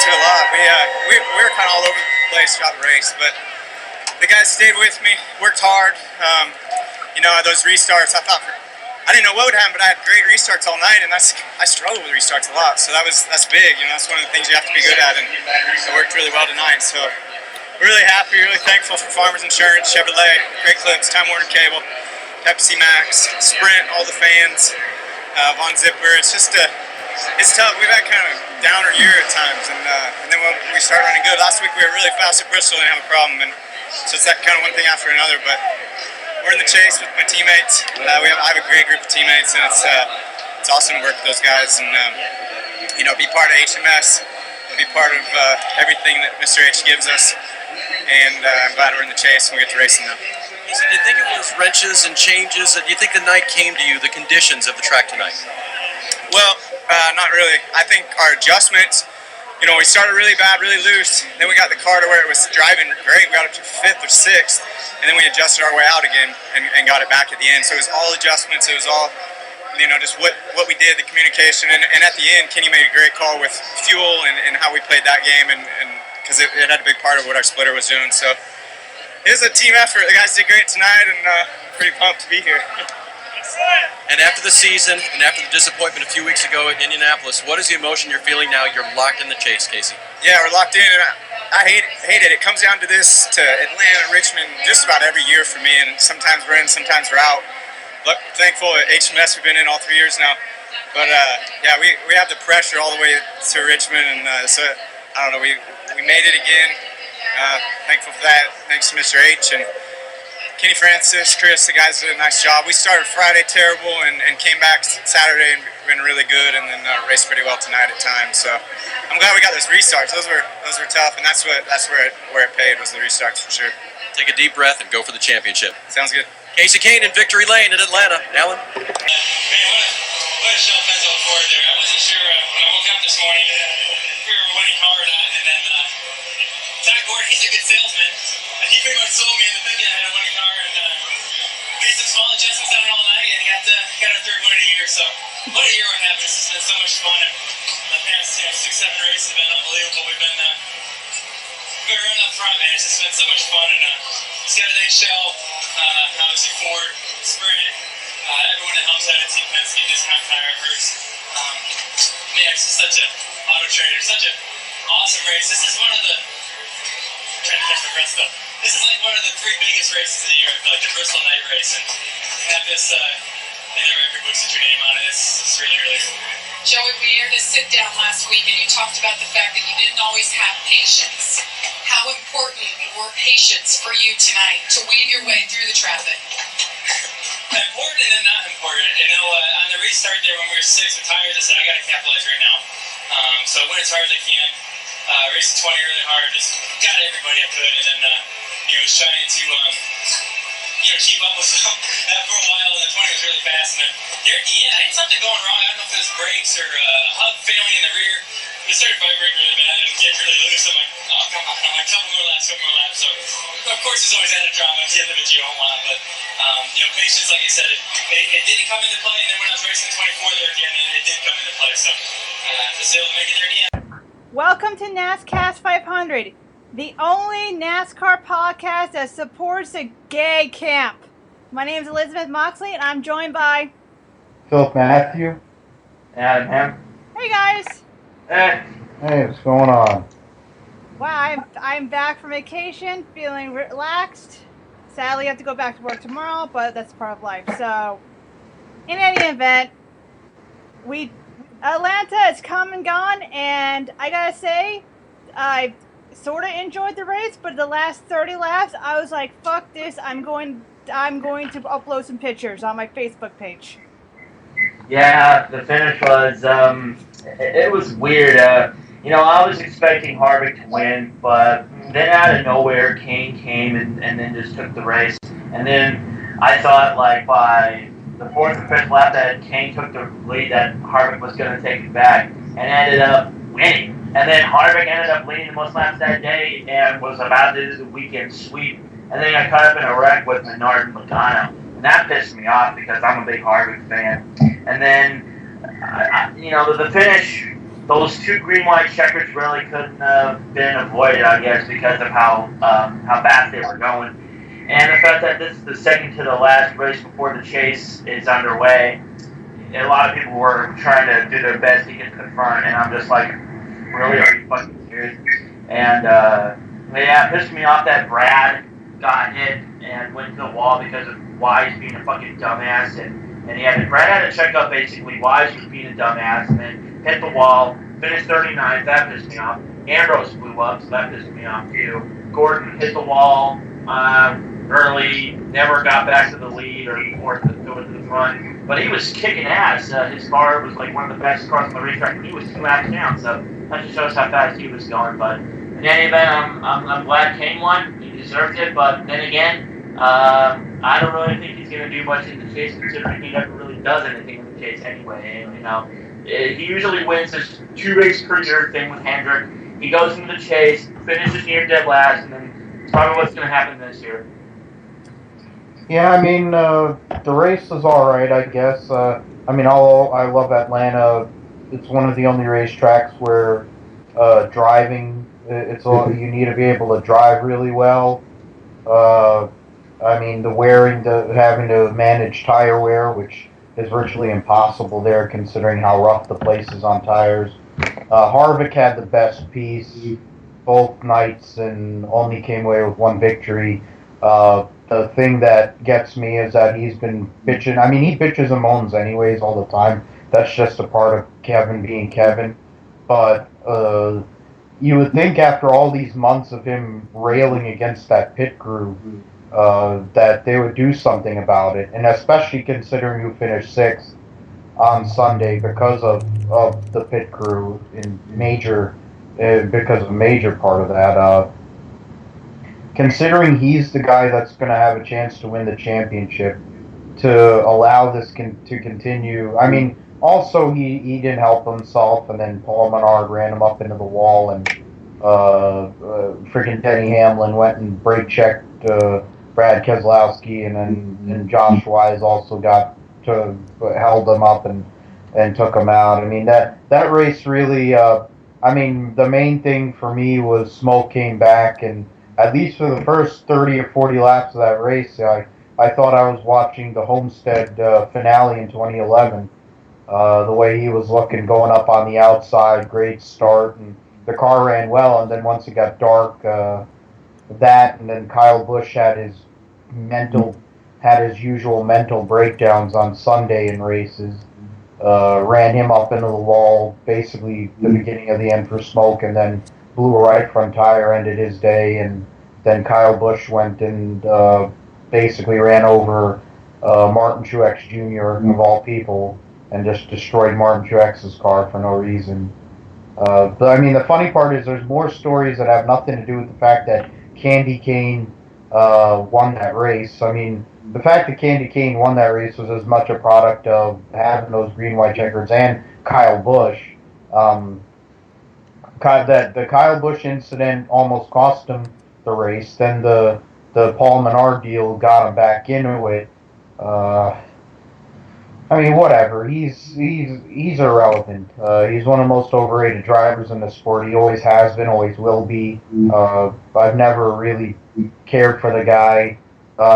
liked it a lot. We were kind of all over the place throughout the race, but the guys stayed with me, worked hard. Those restarts, I didn't know what would happen, but I had great restarts all night, and I struggle with restarts a lot, so that's big. That's one of the things you have to be good at, and it worked really well tonight. So we're really happy, really thankful for Farmers Insurance, Chevrolet, Great Clips, Time Warner Cable, Pepsi Max, Sprint, all the fans, Von Zipper. It's just it's tough. We've had kind of a downer year at times, and then when we started running good last week, we were really fast at Bristol and didn't have a problem, and so it's that kind of one thing after another. But we're in the chase with my teammates. I have a great group of teammates, and it's awesome to work with those guys and be part of HMS, and be part of everything that Mr. H gives us. And I'm glad we're in the chase and we get to racing now. So do you think it was wrenches and changes? Do you think the night came to you, the conditions of the track tonight? Well, not really. I think our adjustments, we started really bad, really loose. Then we got the car to where it was driving great. We got up to 5th or 6th, and then we adjusted our way out again and got it back at the end. So it was all adjustments. It was all, just what we did, the communication. And at the end, Kenny made a great call with fuel and how we played that game, and because it had a big part of what our splitter was doing. So it was a team effort. The guys did great tonight, and pretty pumped to be here. And after the season, and after the disappointment a few weeks ago at Indianapolis, what is the emotion you're feeling now? You're locked in the chase, Casey. Yeah, we're locked in, and I hate it. It comes down to this, to Atlanta, Richmond, just about every year for me, and sometimes we're in, sometimes we're out. But thankful at HMS we've been in all 3 years now. But we have the pressure all the way to Richmond, and so I don't know, we made it again. Thankful for that. Thanks to Mr. H and Kenny Francis, Chris, the guys did a nice job. We started Friday terrible and came back Saturday and been really good, and then raced pretty well tonight at times. So I'm glad we got those restarts. Those were tough, and that's where it paid, was the restarts for sure. Take a deep breath and go for the championship. Sounds good. Kasey Kahne in Victory Lane in Atlanta. Alan? Man, what a show of fans on forward there. I wasn't sure when I woke up this morning if we were winning car or not, and then Ty Gordon, he's a good salesman, and he pretty much sold me into thinking I had a winning car, and made some small adjustments on it all night, and got our 3rd win of the year. So what a year we're having. This has been so much fun, and the past 6-7 races have been unbelievable. We've been running up front, man. It's just been so much fun, and just got to thank Shell, obviously Ford, Sprint, everyone that helps out at Team Penske, Discount Tire, Hertz. It's just such a auto trader, such an awesome race. This is one of the trying to catch my breath still. This is like one of the 3 biggest races of the year, like the Bristol night race, and to have this in the record books with your name on it, it's really, really cool. Joey, we aired a sit-down last week, and you talked about the fact that you didn't always have patience. How important were patience for you tonight to weave your way through the traffic? Important and not important. On the restart there when we were 6 with tires, I said, I got to capitalize right now. So I went as hard as I can. Raced 20 really hard, just got everybody I could, and then was trying to keep up with them for a while. And the 20 was really fast, and then there at the end, I had something going wrong. I don't know if it was brakes or a hub failing in the rear. It started vibrating really bad and getting really loose. I'm like, oh, come on. I'm like, couple more laps. So, of course, there's always added drama at the end of it you don't want. But, patience, like I said, it didn't come into play. And then when I was racing 24 there at the end, it did come into play. So, just able to make it there at the end. Welcome to NASCAST 500, the only NASCAR podcast that supports the gay camp. My name is Elizabeth Moxley, and I'm joined by Philip Mathew and Hamm. Hey guys. Hey, what's going on? Wow, I'm back from vacation, feeling relaxed. Sadly, I have to go back to work tomorrow, but that's part of life. So, in any event, Atlanta has come and gone, and I gotta say, I sort of enjoyed the race, but the last 30 laps, I was like, fuck this, I'm going to upload some pictures on my Facebook page. Yeah, the finish was, it was weird. I was expecting Harvick to win, but then out of nowhere, Kahne came and then just took the race. And then I thought, like, by the 4th or 5th lap that Kahne took the lead, that Harvick was going to take it back, and ended up winning. And then Harvick ended up leading the most laps that day and was about to do the weekend sweep. And then I caught up in a wreck with Menard and Logano. And that pissed me off because I'm a big Harvick fan. And then, the finish, those two green-white checkers really couldn't have been avoided, I guess, because of how fast they were going. And the fact that this is the second to the last race before the chase is underway, a lot of people were trying to do their best to get to the front, and I'm just like, really, are you fucking serious? And yeah, it pissed me off that Brad got hit and went to the wall because of Wise being a fucking dumbass, and Brad had to check up basically Wise was being a dumbass, and then hit the wall, finished 39th, that pissed me off. Ambrose blew up, so that pissed me off too. Gordon hit the wall early, never got back to the lead or to the front, but he was kicking ass. His car was like one of the best cars on the racetrack, and he was 2 laps down, so that just shows how fast he was going. But in any event, I'm glad Kane won. He deserved it, but then again, I don't really think he's going to do much in the chase, considering he never really does anything in the chase anyway. And, you know, he usually wins this 2 race per year thing with Hendrick. He goes into the chase, finishes near dead last, and then it's probably what's going to happen this year. Yeah, I mean, the race is all right, I guess. I mean, I love Atlanta. It's one of the only racetracks where driving, you need to be able to drive really well. I mean, having to manage tire wear, which is virtually impossible there, considering how rough the place is on tires. Harvick had the best piece both nights and only came away with 1 victory. The thing that gets me is that he's been bitching. I mean, he bitches and moans anyways all the time. That's just a part of Kevin being Kevin. But you would think after all these months of him railing against that pit crew, that they would do something about it. And especially considering who finished 6th on Sunday because of the pit crew because of a major part of that. Considering he's the guy that's going to have a chance to win the championship, to allow this to continue. I mean, also he didn't help himself, and then Paul Menard ran him up into the wall, and freaking Denny Hamlin went and brake checked Brad Keselowski, and then Josh Wise also held him up and took him out. I mean, that race really. I mean, the main thing for me was Smoke came back, and at least for the first 30 or 40 laps of that race, I thought I was watching the Homestead finale in 2011. The way he was looking, going up on the outside, great start, and the car ran well. And then once it got dark, and then Kyle Busch had his usual mental breakdowns on Sunday in races. Ran him up into the wall, basically the beginning of the end for Smoke, and then blew a right front tire, ended his day, and then Kyle Busch went and basically ran over Martin Truex Jr. of all people, and just destroyed Martin Truex's car for no reason. But I mean, the funny part is there's more stories that have nothing to do with the fact that Kandy Kahne won that race. I mean, the fact that Kandy Kahne won that race was as much a product of having those green-white checkers and Kyle Busch. The Kyle Busch incident almost cost him the race. Then the Paul Menard deal got him back into it. I mean, whatever. He's irrelevant. He's one of the most overrated drivers in the sport. He always has been, always will be. I've never really cared for the guy.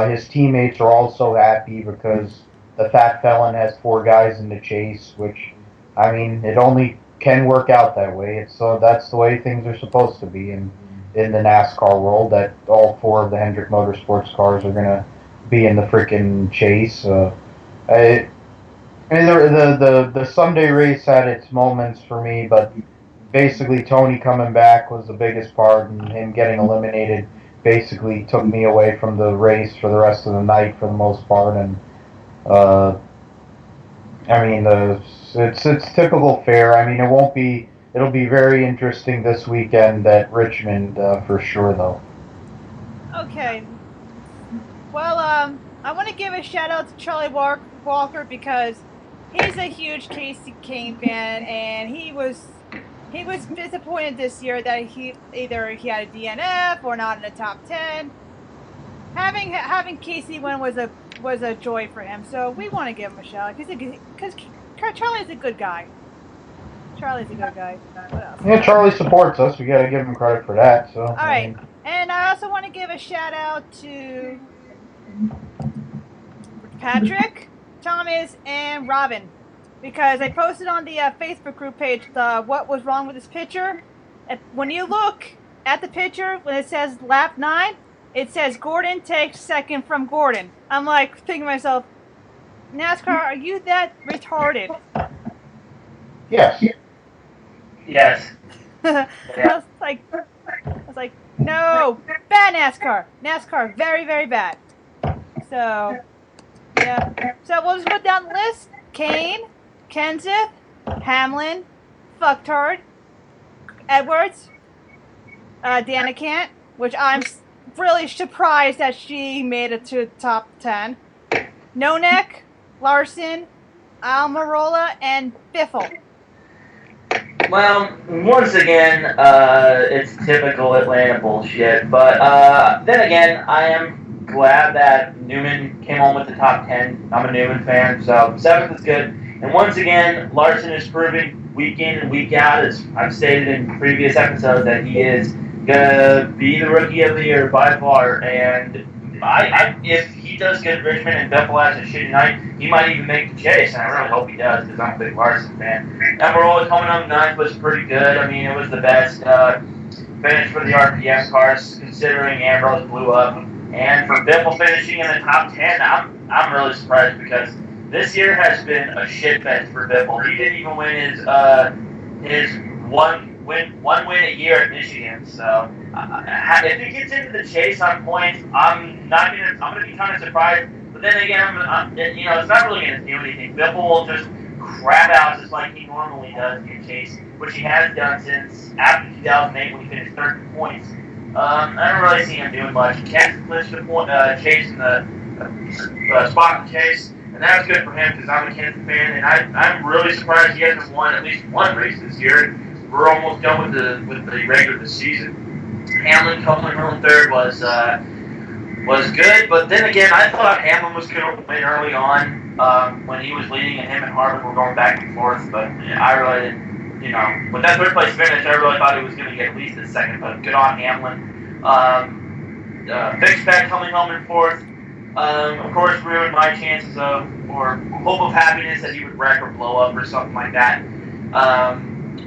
His teammates are also happy because the Fat Felon has 4 guys in the chase, which, I mean, it only can work out that way. That's the way things are supposed to be in the NASCAR world, that all 4 of the Hendrick Motorsports cars are going to be in the freaking chase. The Sunday race had its moments for me, but basically Tony coming back was the biggest part, and him getting eliminated basically took me away from the race for the rest of the night for the most part. And I mean, it's typical fare. I mean, it'll be very interesting this weekend at Richmond for sure, though. Okay. Well, I want to give a shout out to Charlie Walker because he's a huge Casey Kahne fan, and he was disappointed this year that he had a DNF or not in the top 10. Having Casey win was a joy for him, so we want to give him a shout out because Charlie's a good guy. Charlie's a good guy. What else? Yeah, Charlie supports us. We got to give him credit for that. So. All right, and I also want to give a shout out to Patrick, Thomas, and Robin, because I posted on the Facebook group page the what was wrong with this picture. When you look at the picture, when it says lap 9, it says Gordon takes second from Gordon. I'm like thinking to myself, NASCAR, are you that retarded? Yes. Yes. I was like, no, bad NASCAR. NASCAR, very, very bad. So, yeah. So we'll just go down the list. Kane, Kenseth, Hamlin, Fucktard, Edwards, Danica, which I'm really surprised that she made it to the top 10. No-Neck, Larson, Almirola, and Biffle. Well, once again, it's typical Atlanta bullshit. But then again, I am glad that Newman came home with the top 10. I'm a Newman fan, so 7th is good. And once again, Larson is proving week in and week out, as I've stated in previous episodes, that he is gonna be the rookie of the year by far. And if he does good at Richmond and Biffle has a shitty night, he might even make the chase, and I really hope he does, because I'm a big Larson fan. Almirola coming up 9th was pretty good. I mean, it was the best finish for the RPM cars, considering Ambrose blew up. And for Biffle finishing in the top 10, I'm really surprised, because this year has been a shit fest for Biffle. He didn't even win his one win a year at Michigan. So if he gets into the chase on points, I'm gonna be kind of surprised. But then again, it's not really gonna do anything. Biffle will just crap out just like he normally does in chase, which he has done since after 2008 when he finished 13 points. I don't really see him doing much. He can't clinch the point, chase in the spot in the chase. And that's good for him because I'm a Kansas fan, and I'm really surprised he hasn't won at least one race this year. We're almost done with the regular this season. Hamlin coming in 3rd was good, but then again, I thought Hamlin was going to win early on when he was leading, and him and Harvick were going back and forth. But I really didn't, with that 3rd place finish, I really thought he was going to get at least a 2nd. But good on Hamlin. Fixback coming home in 4th. Of course, ruined my chances or hope of happiness that he would wreck or blow up or something like that.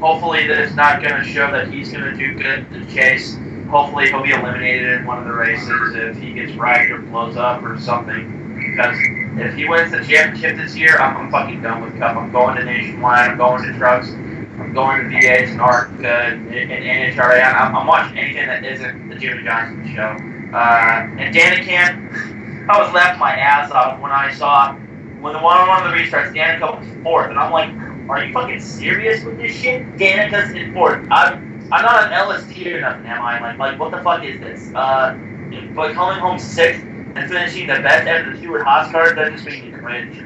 Hopefully that it's not going to show that he's going to do good in the chase. Hopefully he'll be eliminated in one of the races if he gets wrecked or blows up or something. Because if he wins the championship this year, I'm fucking done with Cup. I'm going to Nationwide, I'm going to Trucks, I'm going to V8 and ARC and NHRA. I'm watching anything that isn't the Jimmy Johnson show. And Danica, I was laughing my ass off when I saw one of the restarts, Danica was 4th, and I'm like, are you fucking serious with this shit? Danica's in 4th. I'm not an LST or nothing, am I? Like what the fuck is this? But coming home 6th and finishing the best out of the Stewart Haas cars, that just makes me cringe.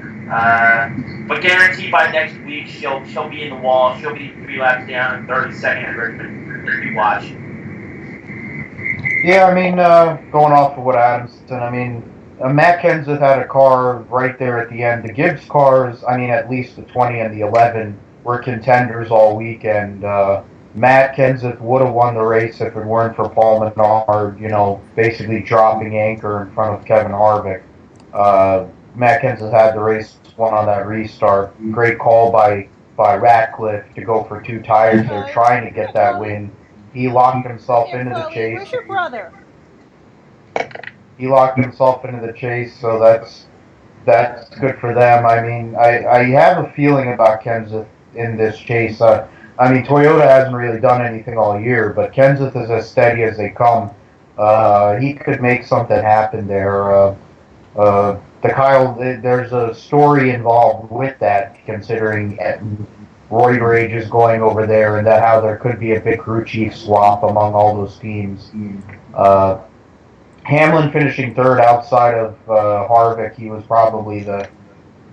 But guaranteed by next week, she'll be in the wall. She'll be 3 laps down and 32nd at Richmond if you watch. Yeah, I mean, going off of what Adam said, I mean, Matt Kenseth had a car right there at the end. The Gibbs cars, I mean, at least the 20 and the 11 were contenders all weekend. Matt Kenseth would have won the race if it weren't for Paul Menard, basically dropping anchor in front of Kevin Harvick. Matt Kenseth had the race won on that restart. Great call by Ratcliffe to go for 2 tires. They're trying to get that win. He locked himself into the chase. Where's your brother? He locked himself into the chase, so that's good for them. I mean, I have a feeling about Kenseth in this chase. I mean, Toyota hasn't really done anything all year, but Kenseth is as steady as they come. He could make something happen there. There's a story involved with that, considering Roid Rage is going over there, and that how there could be a big crew chief swap among all those teams. Hamlin finishing 3rd outside of Harvick, he was probably the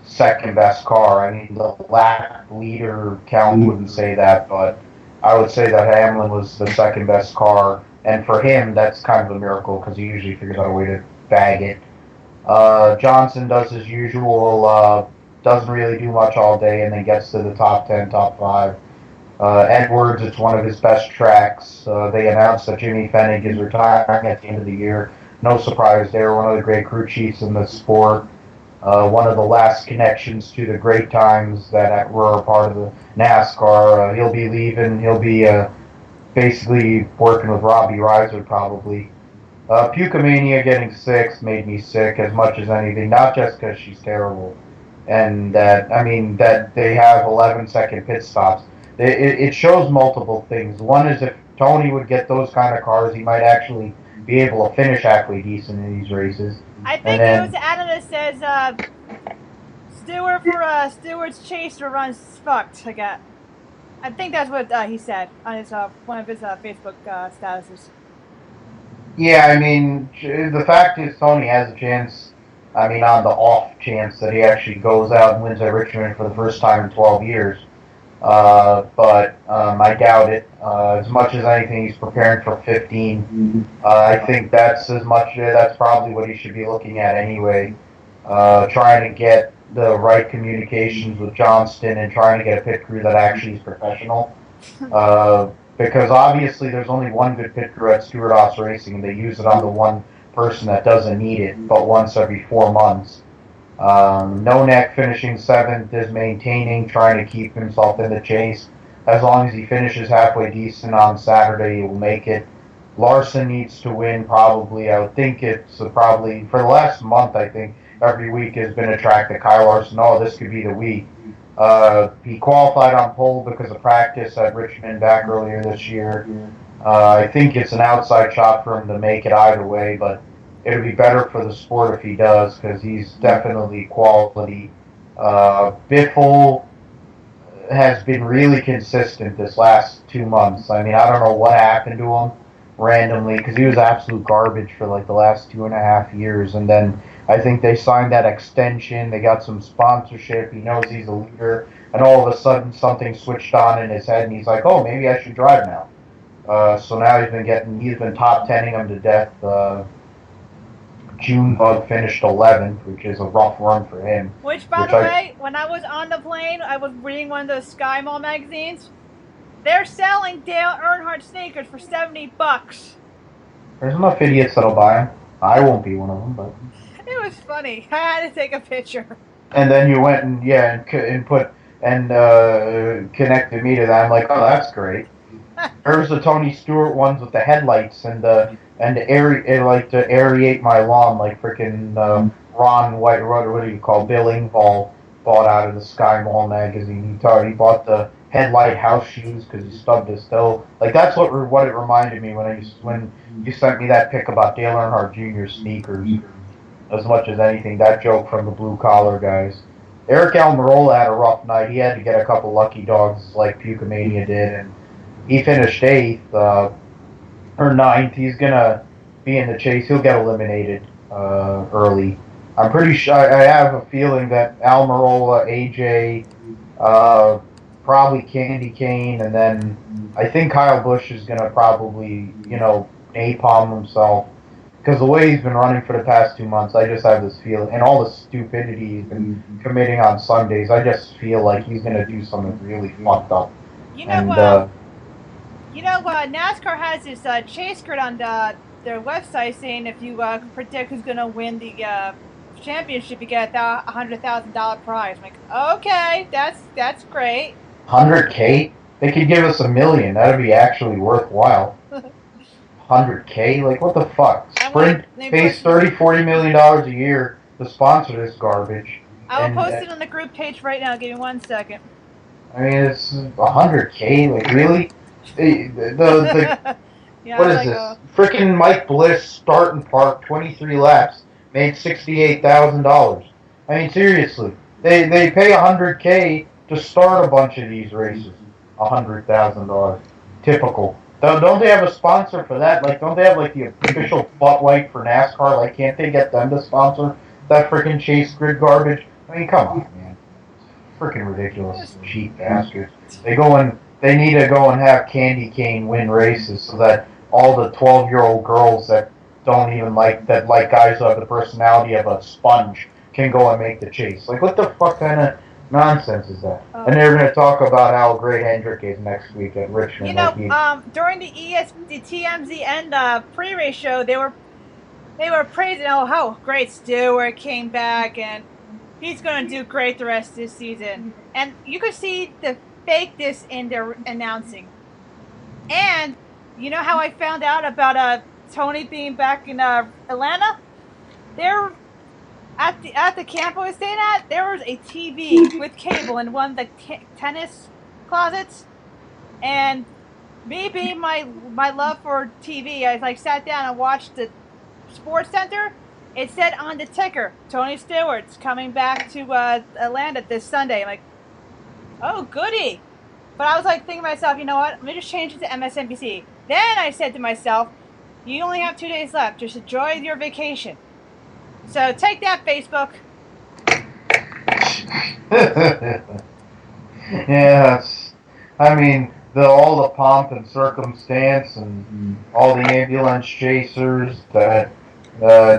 2nd best car. I mean, the lap leader count wouldn't say that, but I would say that Hamlin was the 2nd best car. And for him, that's kind of a miracle because he usually figures out a way to bag it. Johnson does his usual, doesn't really do much all day and then gets to the top 10, top 5. Edwards, it's one of his best tracks. They announced that Jimmy Fennig is retiring at the end of the year. No surprise there. One of the great crew chiefs in the sport. One of the last connections to the great times that were a part of the NASCAR. He'll be leaving. He'll be basically working with Robbie Reiser probably. Pukemania getting 6 made me sick as much as anything, not just because she's terrible. And that they have 11-second pit stops. It shows multiple things. One is if Tony would get those kind of cars, he might actually be able to finish halfway decent in these races. I think it was Adam that says Stewart's chaser runs fucked. I think that's what he said on his one of his Facebook statuses. Yeah, I mean, the fact is Tony has a chance. I mean, on the off chance that he actually goes out and wins at Richmond for the first time in 12 years. But I doubt it. As much as anything, he's preparing for 15. I think that's probably what he should be looking at anyway. Trying to get the right communications with Johnston and trying to get a pit crew that actually is professional. Because obviously there's only one good pit crew at Stewart Haas Racing, and they use it on the one person that doesn't need it, but once every 4 months. No Neck finishing 7th is maintaining, trying to keep himself in the chase. As long as he finishes halfway decent on Saturday, he will make it. Larson needs to win probably. I would think it's probably, for the last month, I think, every week has been a track that Kyle Larson, this could be the week. He qualified on pole because of practice at Richmond back earlier this year. I think it's an outside shot for him to make it either way, but it would be better for the sport if he does, because he's definitely quality. Biffle has been really consistent this last 2 months. I mean, I don't know what happened to him randomly, because he was absolute garbage for like the last 2.5 years, and then I think they signed that extension, they got some sponsorship, he knows he's a leader, and all of a sudden something switched on in his head, and he's like, oh, maybe I should drive now. So now he's been top 10ing them to death. Junebug finished 11th, which is a rough run for him. Which, by the way, when I was on the plane, I was reading one of those SkyMall magazines. They're selling Dale Earnhardt sneakers for $70. There's enough idiots that'll buy them. I won't be one of them, but it was funny. I had to take a picture. And then you went and connected me to that. I'm like, oh, that's great. There's the Tony Stewart ones with the headlights and to aerate my lawn, like freaking Ron White, what do you call Bill Engvall bought out of the SkyMall magazine. He bought the headlight house shoes because he stubbed his toe. Like that's what it reminded me when you sent me that pic about Dale Earnhardt Jr. sneakers. As much as anything, that joke from the blue collar guys. Eric Almirola had a rough night. He had to get a couple lucky dogs like Pukemania did, and he finished 8th or 9th. He's gonna be in the chase. He'll get eliminated early. I'm pretty sure. I have a feeling that Almirola, AJ, probably Kandy Kahne, and then I think Kyle Busch is gonna probably napalm himself. Because the way he's been running for the past 2 months, I just have this feeling, and all the stupidity he's been committing on Sundays, I just feel like he's going to do something really fucked up. NASCAR has this chase grid on their website saying if you predict who's going to win the championship, you get a $100,000 prize. I'm like, okay, that's great. $100K? They could give us $1 million. That'd be actually worthwhile. $100K? Like, what the fuck? Sprint pays $30-40 million a year to sponsor this garbage. I will post it on the group page right now. Give me 1 second. I mean, it's $100K. Like, really? Yeah, what is this? Freaking Mike Bliss, Starting Park, 23 laps, made $68,000. I mean, seriously. They pay $100K to start a bunch of these races. $100,000. Typical. Don't they have a sponsor for that? Like, don't they have, like, the official butt wipe for NASCAR? Like, can't they get them to sponsor that freaking chase grid garbage? I mean, come on, man. It's freaking ridiculous. Cheap bastards. They need to go and have Kandy Kahne win races so that all the 12-year-old girls that don't even like guys who have the personality of a sponge can go and make the chase. Like, what the fuck kind of nonsense is that? Oh. And they're going to talk about how great Hendrick is next week at Richmond. You know, during the TMZ and pre-race show, they were praising how great Stewart came back and he's going to do great the rest of this season. And you could see the fakeness in their announcing. And you know how I found out about Tony being back in Atlanta? There, at the camp I was staying at, there was a TV with cable in one of the tennis closets. And me being my love for TV, I sat down and watched the Sports Center. It said on the ticker, Tony Stewart's coming back to Atlanta this Sunday. I'm like, oh, goody. But I was thinking to myself, you know what? Let me just change it to MSNBC. Then I said to myself, you only have 2 days left. Just enjoy your vacation. So take that, Facebook. Yes. I mean, all the pomp and circumstance and all the ambulance chasers that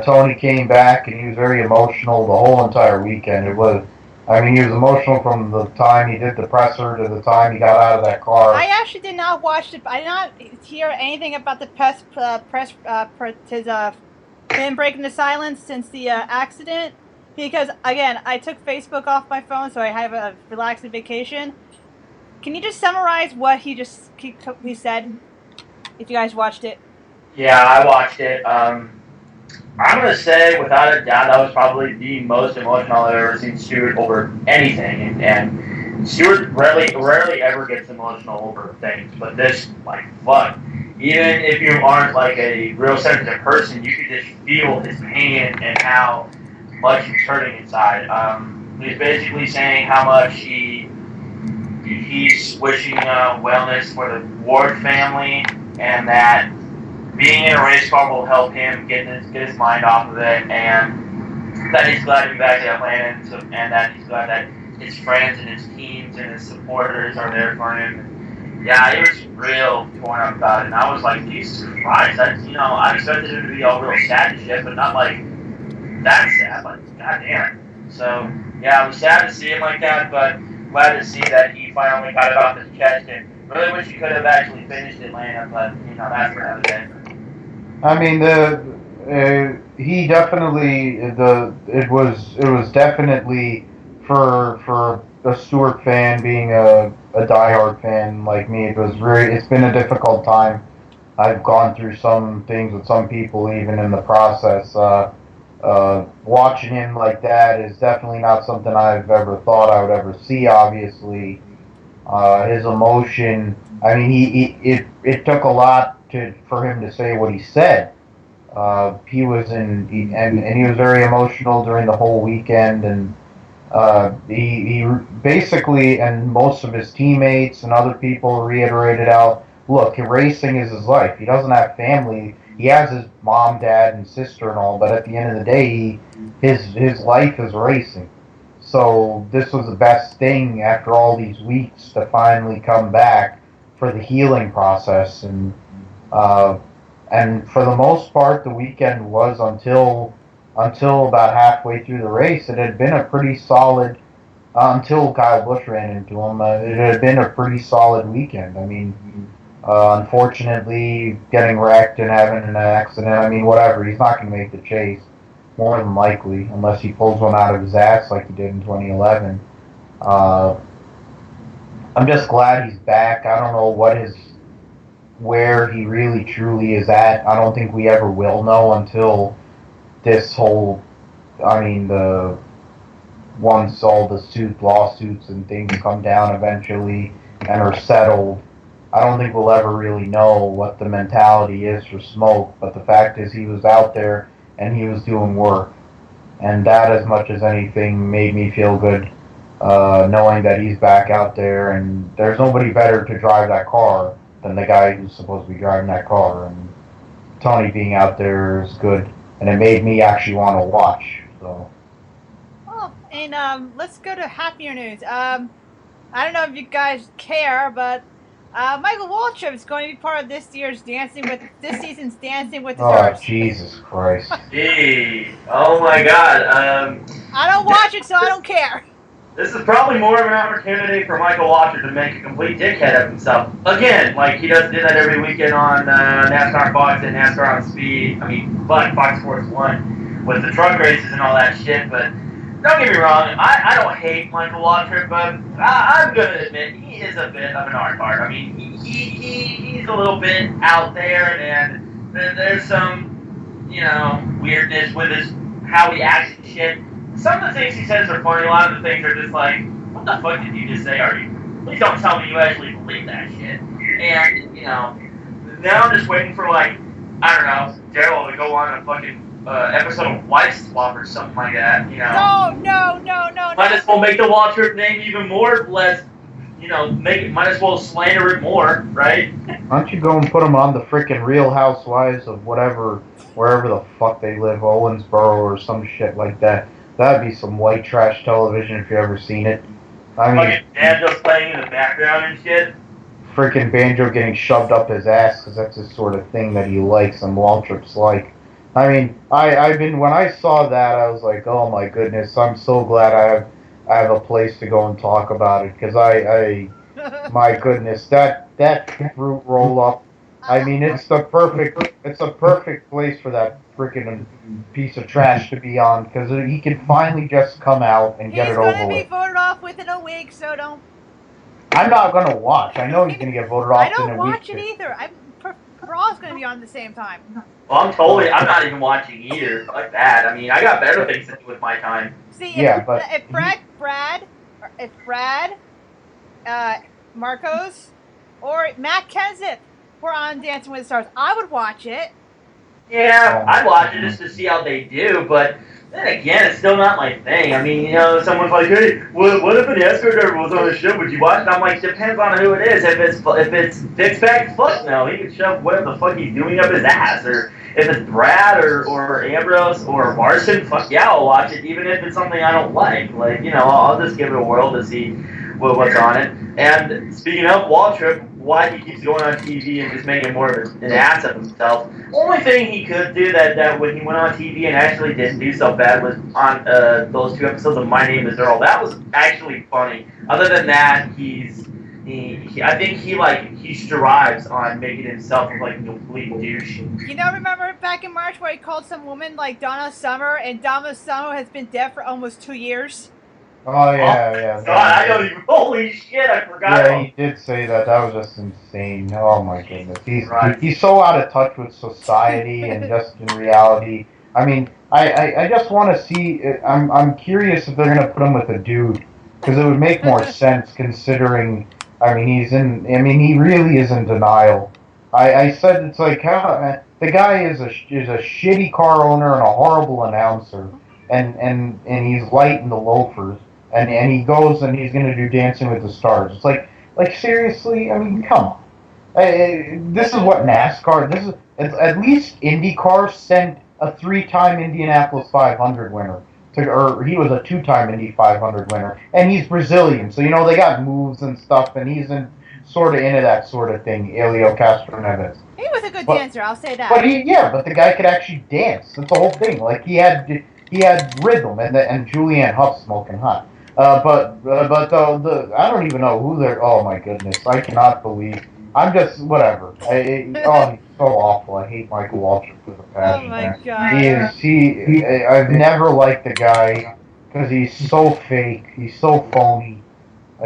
Tony came back and he was very emotional the whole entire weekend. He was emotional from the time he did the presser to the time he got out of that car. I actually did not watch it. I did not hear anything about the him breaking the silence since the accident. Because, again, I took Facebook off my phone, so I have a relaxing vacation. Can you just summarize what he said, if you guys watched it? Yeah, I watched it. I'm going to say, without a doubt, that was probably the most emotional I've ever seen Stewart over anything. And Stewart rarely ever gets emotional over things, but this, fuck. Even if you aren't, a real sensitive person, you could just feel his pain and how much he's hurting inside. He's basically saying how much he's wishing wellness for the Ward family, and that being in a race car will help him get his mind off of it, and that he's glad to be back in Atlanta, and that he's glad that his friends and his teams and his supporters are there for him. Yeah, he was real torn up about it, and I was like, Jesus Christ, I expected him to be all real sad and shit, but not that sad, goddamn. So, yeah, it was sad to see him like that, but glad to see that he finally got it off his chest, and really wish he could have actually finished Atlanta, but, that's for another day. I mean, he definitely, it was definitely for a Stewart fan being a diehard fan like me, it's been a difficult time. I've gone through some things with some people even in the process. Watching him like that is definitely not something I've ever thought I would ever see, obviously. His emotion, I mean, it took a lot for him to say what he said. He was very emotional during the whole weekend, and he basically, and most of his teammates and other people reiterated how, look, racing is his life. He doesn't have family. He has his mom, dad, and sister and all, but at the end of the day, his life is racing. So this was the best thing after all these weeks to finally come back for the healing process. And for the most part, the weekend was until about halfway through the race, it had been a pretty solid, until Kyle Busch ran into him, it had been a pretty solid weekend. I mean, unfortunately, getting wrecked and having an accident, I mean, whatever, he's not going to make the chase, more than likely, unless he pulls one out of his ass like he did in 2011. I'm just glad he's back. I don't know where he really truly is at. I don't think we ever will know until this whole, once all the lawsuits and things come down eventually and are settled, I don't think we'll ever really know what the mentality is for Smoke, but the fact is he was out there and he was doing work. And that, as much as anything, made me feel good, knowing that he's back out there, and there's nobody better to drive that car than the guy who's supposed to be driving that car, and Tony being out there is good, and it made me actually want to watch. So. Oh, and let's go to happier news. I don't know if you guys care, but Michael Waltrip is going to be part of this season's Dancing with the Stars. Oh, Jesus Christ. Gee, oh my God. I don't watch it, so I don't care. This is probably more of an opportunity for Michael Waltrip to make a complete dickhead of himself. Again, like he does do that every weekend on NASCAR Fox and NASCAR on Speed. I mean, Fox Sports 1 with the truck races and all that shit. But don't get me wrong, I don't hate Michael Waltrip, but I'm going to admit he is a bit of an art. I mean, he's a little bit out there, and there's some, weirdness with how he acts and shit. Some of the things he says are funny. A lot of the things are just like, what the fuck did you just say? Please don't tell me you actually believe that shit. And, now I'm just waiting for, I don't know, Daryl to go on a fucking episode of Wife Swap or something like that, No. Might as well make the Waltrip name even more less, might as well slander it more, right? Why don't you go and put him on the frickin' Real Housewives of wherever the fuck they live, Owensboro or some shit like that. That'd be some white trash television if you ever seen it. I mean, fucking Banjo's playing in the background and shit. Freaking Banjo getting shoved up his ass because that's the sort of thing that he likes and Waltrip's like. I mean, when I saw that, I was like, oh my goodness, I'm so glad I have a place to go and talk about it because my goodness, that fruit roll up. I mean, it's a perfect place for that freaking piece of trash to be on because he can finally just come out and get it over with. He's going to be voted off within a week, so don't. I'm not going to watch. I know he's going to get voted off in a week. I don't watch it either. Raw's going to be on at the same time. Well, I'm not even watching either. Like that. I mean, I got better things to do with my time. See, but if Brad, Marcos, or Matt Kenseth were on Dancing with the Stars, I would watch it. Yeah, I'd watch it just to see how they do, but then again, it's still not my thing. I mean, someone's like, hey, what if an NASCAR driver was on the show? Would you watch it? I'm like, depends on who it is. If it's Fixback, fuck no. He can shove whatever the fuck he's doing up his ass. Or if it's Brad or Ambrose or Larson, fuck yeah, I'll watch it, even if it's something I don't like. I'll just give it a whirl to see what's on it. And speaking of Waltrip, why he keeps going on TV and just making more of an ass of himself. Only thing he could do that when he went on TV and actually didn't do so bad was on those 2 episodes of My Name Is Earl. That was actually funny. Other than that, I think he strives on making himself look like a complete douche. Remember back in March where he called some woman like Donna Summer, and Donna Summer has been dead for almost 2 years? Oh, yeah. God, I don't even, holy shit, I forgot. Yeah, he did say that. That was just insane. Oh, my goodness. He's so out of touch with society and just in reality. I mean, I just want to see, I'm curious if they're going to put him with a dude, because it would make more sense considering, he really is in denial. I said it's like, the guy is a shitty car owner and a horrible announcer, and he's light in the loafers. And he goes and he's going to do Dancing with the Stars. It's like seriously, come on. This is what NASCAR, at least IndyCar sent a 3-time Indianapolis 500 winner. Or he was a 2-time Indy 500 winner. And he's Brazilian, so they got moves and stuff, and he's sort of into that sort of thing, Helio Castroneves. He was a good dancer, I'll say that. But the guy could actually dance. That's the whole thing. He had rhythm, and Julianne Hough smoking hot. But I don't even know who they're. Oh my goodness, I cannot believe. I'm just whatever. He's so awful. I hate Michael Waltrip with a passion. Oh my god. I've never liked the guy because he's so fake. He's so phony.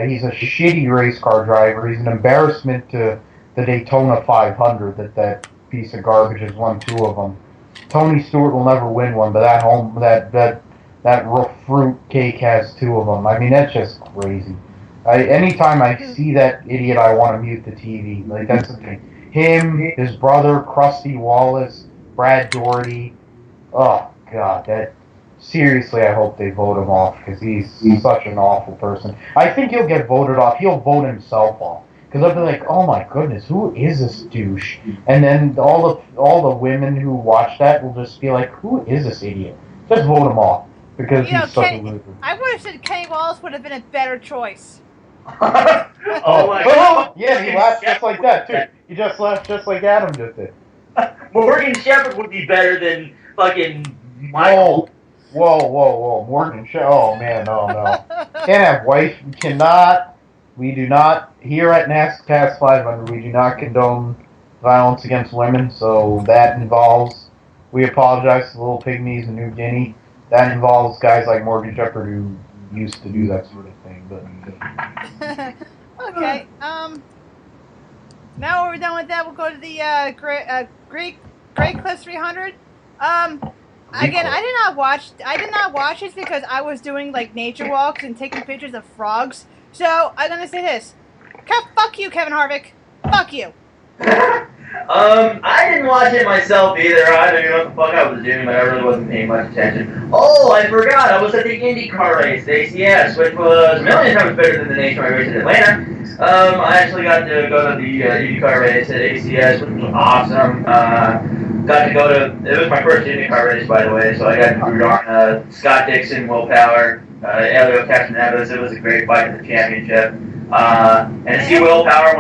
He's a shitty race car driver. He's an embarrassment to the Daytona 500 that piece of garbage has won 2 of them. Tony Stewart will never win one, but that fruit cake has 2 of them. That's just crazy. Anytime I see that idiot, I want to mute the TV. That's the thing. Him, his brother, Krusty Wallace, Brad Doherty. Oh, God. Seriously, I hope they vote him off because he's such an awful person. I think he'll get voted off. He'll vote himself off. Because they'll be like, oh my goodness, who is this douche? And then all the women who watch that will just be like, who is this idiot? Just vote him off. Because he's such a loser. I would have said Kenny Wallace would have been a better choice. Oh my god. Yeah, he laughed just like that, too. He just laughed just like Adam just did. Morgan Shepherd would be better than fucking Michael. Whoa. Morgan Shea. Oh, man, no. Can't have wife. We do not, here at NASCAST 500, we do not condone violence against women, so that involves, we apologize to the little pygmies in New Guinea. That involves guys like Morgan Shepherd who used to do that sort of thing. But Okay. Now we're done with that. We'll go to the Great Cliffs 300. Again, I did not watch it because I was doing like nature walks and taking pictures of frogs. So I'm gonna say this: fuck you, Kevin Harvick. Fuck you. I didn't watch it myself either. I don't even know what the fuck I was doing, but I really wasn't paying much attention. Oh, I forgot. I was at the IndyCar race, the ACS, which was a million times better than the nationwide race in Atlanta. I actually got to go to the IndyCar race at ACS, which was awesome. Got to go to, it was my first IndyCar race, by the way, so I got to root on Scott Dixon, Will Power, Elio Castroneves. It was a great fight for the championship. And to see Will Power,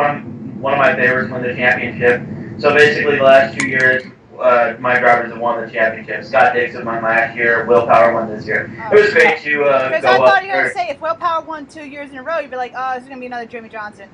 one of my favorites, win the championship. So basically, the last 2 years, my drivers have won the championship. Scott Dixon won last year. Will Power won this year. It was great to go up. Because I thought you were going to say, if Will Power won 2 years in a row, you'd be like, oh, this is going to be another Jimmy Johnson.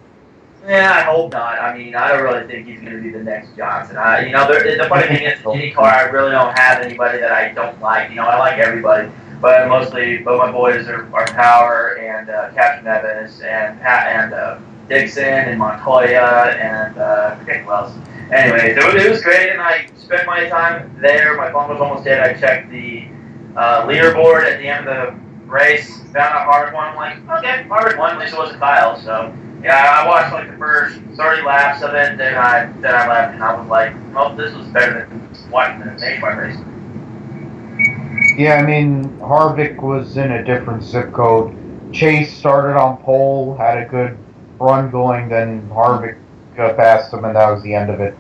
Yeah, I hope not. I mean, I don't really think he's going to be the next Johnson. The funny thing is, in IndyCar, I really don't have anybody that I don't like. I like everybody, but my boys are Power and Castroneves and Dixon and Montoya and I forget who else. Anyways, it was great, and I spent my time there. My phone was almost dead. I checked the leaderboard at the end of the race, found out Harvick won. I'm like, okay, Harvick won. At least it wasn't Kyle. So yeah, I watched like the first 30 laps of it, then I left, and I was like, well, this was better than watching the nationwide race. yeah, I mean, Harvick was in a different zip code. Chase started on pole, had a good run going, then Harvick passed him, and that was the end of it.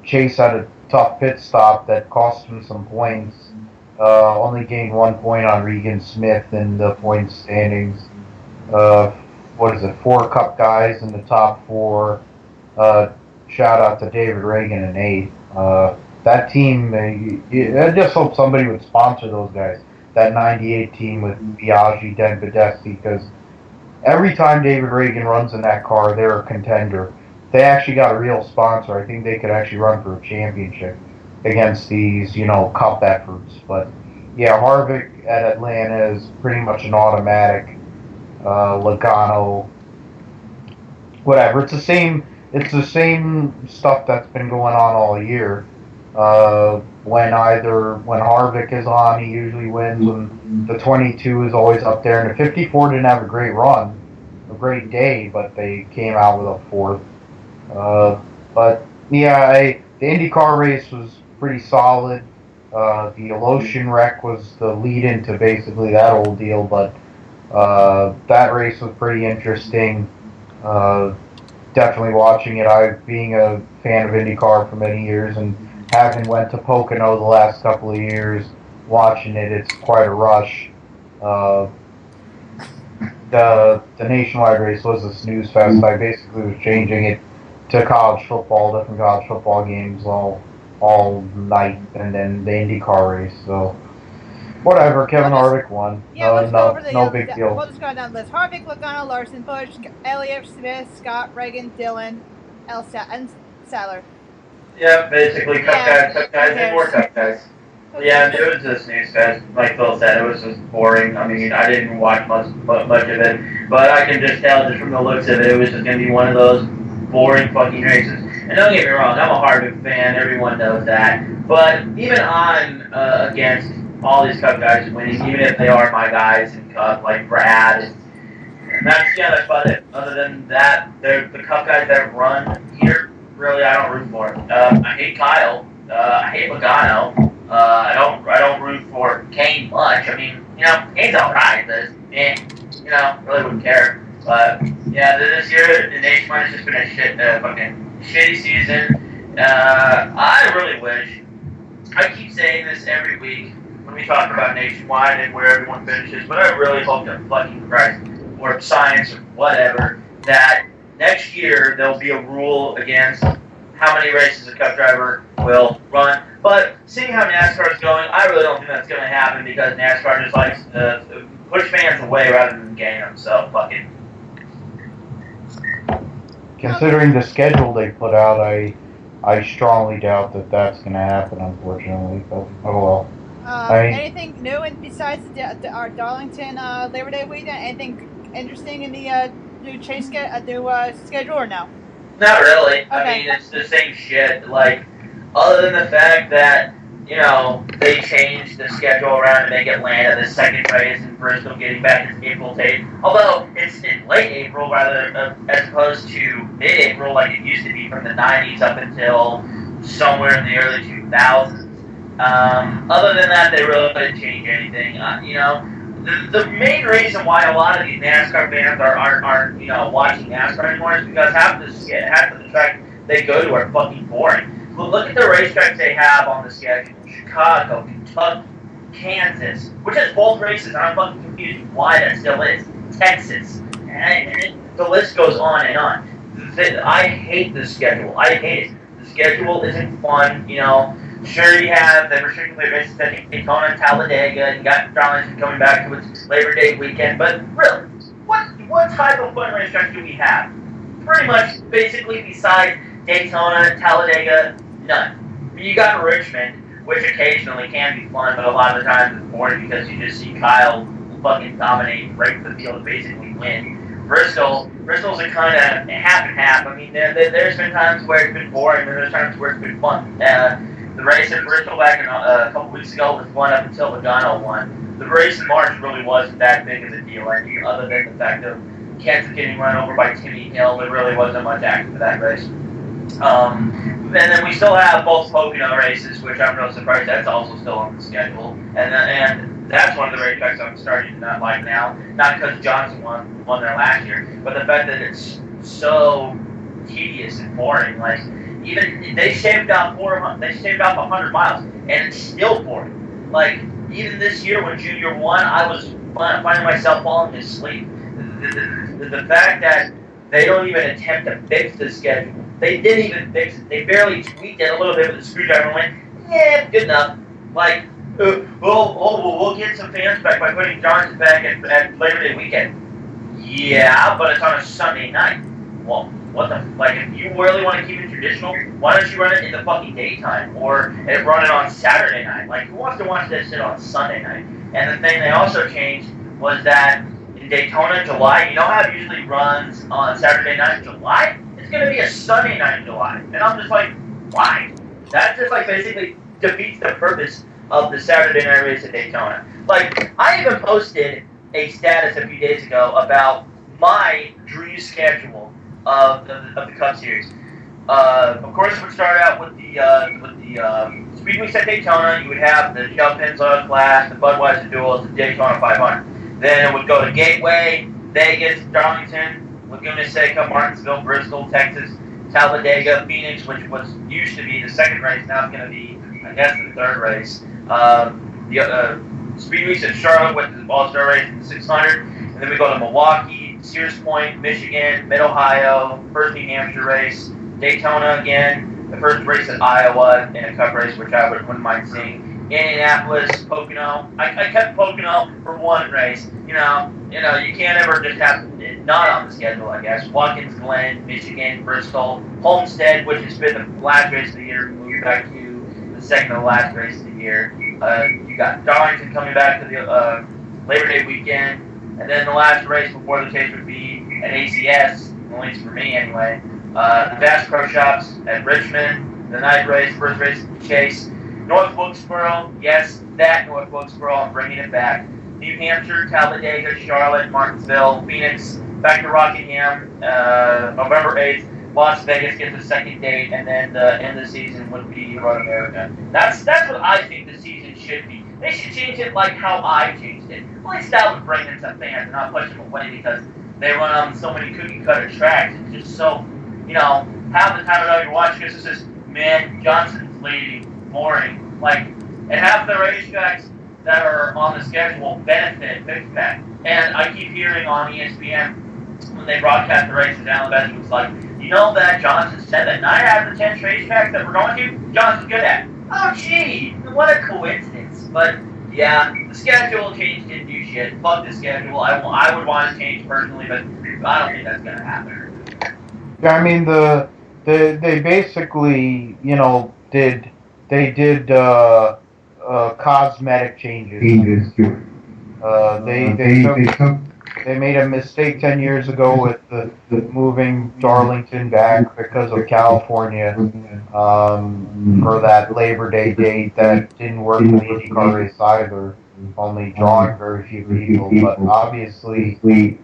Chase had a tough pit stop that cost him some points. Only gained 1 point on Regan Smith in the point standings. 4 Cup guys in the top 4. Shout out to David Reagan in 8th. That team, I just hope somebody would sponsor those guys. That 98 team with Biaggi, Den Badesti, because every time David Reagan runs in that car, they're a contender. They actually got a real sponsor. I think they could actually run for a championship against these, cup efforts. But yeah, Harvick at Atlanta is pretty much an automatic. Logano, whatever. It's the same stuff that's been going on all year. When Harvick is on, he usually wins. When the 22 is always up there, and the 54 didn't have a great run, a great day, but they came out with a 4th. But yeah, the IndyCar race was pretty solid. The Alotian wreck was the lead into basically that whole deal, but that race was pretty interesting. Definitely watching it. Being a fan of IndyCar for many years and having went to Pocono the last couple of years, watching it's quite a rush. The nationwide race was a snooze fest. I basically was changing it to college football, different college football games all night, and then the IndyCar race. So whatever, Kevin Harvick won. Yeah, no big deal. We'll just go down the list. Harvick, Logano, Larson, Busch, Elliott, Smith, Scott, Reagan, Dillon, and Saller. Yeah, basically cup guys, and more cup guys. Yeah, it was just snooze fest. Like Phil said, it was just boring. I mean, I didn't watch much of it, but I can just tell just from the looks of it, it was just going to be one of those boring fucking races. And don't get me wrong, I'm a Harvick fan. Everyone knows that. But even on against all these cup guys winning, even if they are my guys in cup, like Brad, and that's about it. Other than that, the cup guys that run here, really, I don't root for. I hate Kyle. I hate Logano. I don't root for Kane much. I mean, Kane's alright, but really wouldn't care. But yeah, this year the nationwide has just been a fucking shitty season. I really wish. I keep saying this every week when we talk about nationwide and where everyone finishes, but I really hope to fucking Christ or science or whatever that next year there'll be a rule against how many races a Cup driver will run. But seeing how NASCAR is going, I really don't think that's going to happen because NASCAR just likes to push fans away rather than gain them. So fuck it. Considering the schedule they put out, I strongly doubt that that's going to happen, unfortunately. But oh well. Anything new besides our Darlington Labor Day weekend? Anything interesting in the new chase schedule or no? Not really. Okay. I mean, it's the same shit. Like, other than the fact that, you know, they changed the schedule around to make Atlanta the second race and Bristol getting back its April date. Although it's in late April rather as opposed to mid-April like it used to be from the 90s up until somewhere in the early 2000s. Other than that, they really didn't change anything. You know, the main reason why a lot of these NASCAR fans aren't you know, watching NASCAR anymore is because half of the track they go to are fucking boring. Well, look at the racetracks they have on the schedule: Chicago, Kentucky, Kansas, which has both races. And I'm fucking confused why that still is. Texas, and the list goes on and on. I hate the schedule. I hate it. The schedule isn't fun. You know. Sure, you have the restricted races at Daytona and Talladega, and you got Darlington coming back to its Labor Day weekend, but really, what type of fun racetracks do we have? Pretty much, basically, besides Daytona, Talladega, none. I mean, you got Richmond, which occasionally can be fun, but a lot of the times it's boring because you just see Kyle fucking dominate, break the field, and basically win. Bristol's a kind of half and half. I mean, there's been times where it's been boring, and there's times where it's been fun. The race at Bristol back a couple weeks ago was fun up until Logano won. The race in March really wasn't that big of a deal, I think, other than the fact of Kansas getting run over by Timmy Hill. There really wasn't much action for that race. And then we still have both Pocono races, which I'm real surprised that's also still on the schedule. And that's one of the racetracks I'm starting to not like now. Not because Johnson won there last year, but the fact that it's so tedious and boring. Like, even they shaved off 100 miles, and it's still boring. Like, even this year when Junior won, I was finding myself falling asleep. The fact that they don't even attempt to fix the schedule. They didn't even fix it. They barely tweaked it a little bit with the screwdriver and went, yeah, good enough. Like, we'll get some fans back by putting Johnson back at Labor Day weekend. Yeah, but it's on a Sunday night. Well, what the, like, if you really want to keep it traditional, why don't you run it in the fucking daytime or run it on Saturday night? Like, who wants to watch that shit on Sunday night? And the thing they also changed was that in Daytona, July, you know how it usually runs on Saturday night in July? It's going to be a Sunday night in July. And I'm just like, why? That just, like, basically defeats the purpose of the Saturday night race at Daytona. Like, I even posted a status a few days ago about my dream schedule of the Cup Series. Of course, it would start out with the Speed Weeks at Daytona. You would have the Shell Pennzoil Clash, the Budweiser Duels, the Daytona 500. Then it would go to Gateway, Vegas, Darlington, Laguna Seca, Martinsville, Bristol, Texas, Talladega, Phoenix, which used to be the second race. Now it's going to be, I guess, the third race. The Speed Weeks at Charlotte with the All-Star race in the 600. And then we go to Milwaukee, Sears Point, Michigan, Mid-Ohio, first New Hampshire race, Daytona again, the first race at Iowa, and a Cup race, which I wouldn't mind seeing. Indianapolis, Pocono. I kept Pocono for one race. You know, you can't ever just have it not on the schedule, I guess. Watkins Glen, Michigan, Bristol, Homestead, which has been the last race of the year, moving back to the second to the last race of the year. You got Darlington coming back to the Labor Day weekend. And then the last race before the chase would be at ACS, at least for me anyway. The Bass Pro Shops at Richmond, the night race, first race of the chase. North Wilkesboro, yes, that North Wilkesboro, I'm bringing it back. New Hampshire, Talladega, Charlotte, Martinsville, Phoenix, back to Rockingham, November 8th. Las Vegas gets a second date, and then the end of the season would be Road America. That's what I think the season should be. They should change it like how I changed it. At least that would bring in some fans and not push them away because they run on so many cookie-cutter tracks. It's just so, half the time I know you're watching this, it's just, man, Johnson's leading, boring. Like, and half the racetracks that are on the schedule benefit fix that. And I keep hearing on ESPN when they broadcast the races, Alan Best was like, you know that Johnson said that 9 out of the 10 racetracks that we're going to, Johnson's good at. Oh, gee, what a coincidence. But, yeah, the schedule change didn't do shit. Fuck the schedule. I would want to change personally, but I don't think that's going to happen. Yeah, I mean, they basically, you know, did cosmetic changes. They made a mistake 10 years ago with the moving Darlington back because of California for that Labor Day date that didn't work for the IndyCar race either, only drawing very few people. But obviously, the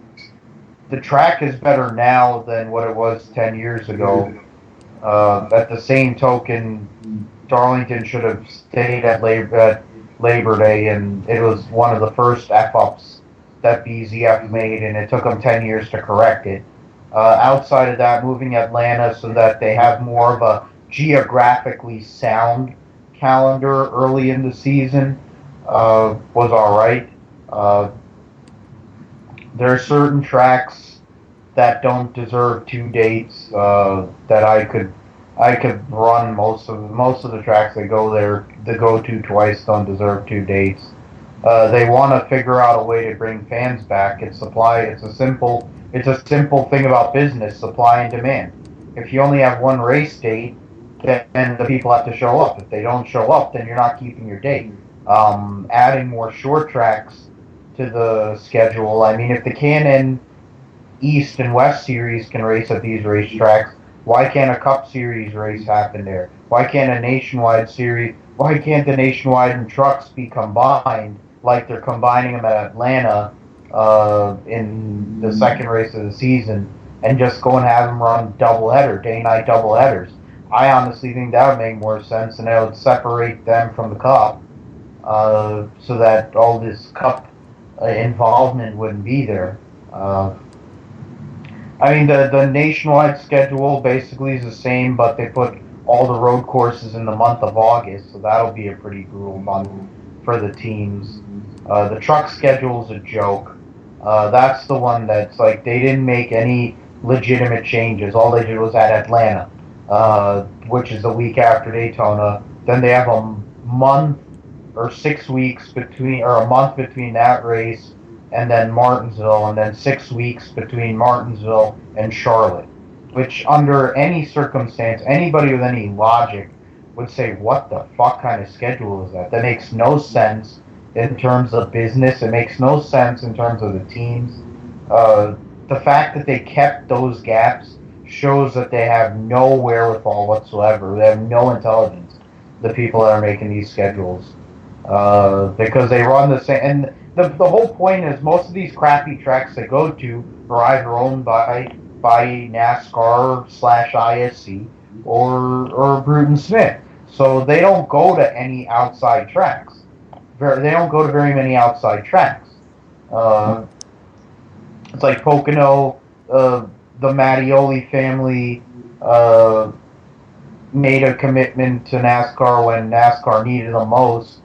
track is better now than what it was 10 years ago. At the same token, Darlington should have stayed at Labor Day, and it was one of the first F-ups that BZF made, and it took them 10 years to correct it. Outside of that, moving Atlanta so that they have more of a geographically sound calendar early in the season was all right. There are certain tracks that don't deserve 2 dates that I could run most of the tracks that go there. The go-to twice don't deserve 2 dates. They want to figure out a way to bring fans back. It's a simple thing about business: supply and demand. If you only have 1 race date, then the people have to show up. If they don't show up, then you're not keeping your date. Adding more short tracks to the schedule. I mean, if the Canon East and West Series can race at these racetracks, why can't a Cup Series race happen there? Why can't a Nationwide Series? Why can't the Nationwide and trucks be combined like they're combining them at Atlanta in the second race of the season, and just go and have them run doubleheader, day-night doubleheaders? I honestly think that would make more sense, and it would separate them from the Cup so that all this Cup involvement wouldn't be there. I mean, the Nationwide schedule basically is the same, but they put all the road courses in the month of August, so that'll be a pretty brutal month for the teams. The truck schedule is a joke. That's the one that's like, they didn't make any legitimate changes. All they did was add Atlanta, which is the week after Daytona. Then they have a month or 6 weeks between, or a month between that race and then Martinsville, and then 6 weeks between Martinsville and Charlotte, which under any circumstance, anybody with any logic would say, what the fuck kind of schedule is that? That makes no sense in terms of business. It makes no sense in terms of the teams. The fact that they kept those gaps shows that they have no wherewithal whatsoever. They have no intelligence, the people that are making these schedules. Because they run the same, and the whole point is most of these crappy tracks they go to are either owned by NASCAR /ISC or Bruton Smith. So they don't go to any outside tracks. They don't go to very many outside tracks. It's like Pocono, the Mattioli family made a commitment to NASCAR when NASCAR needed them most.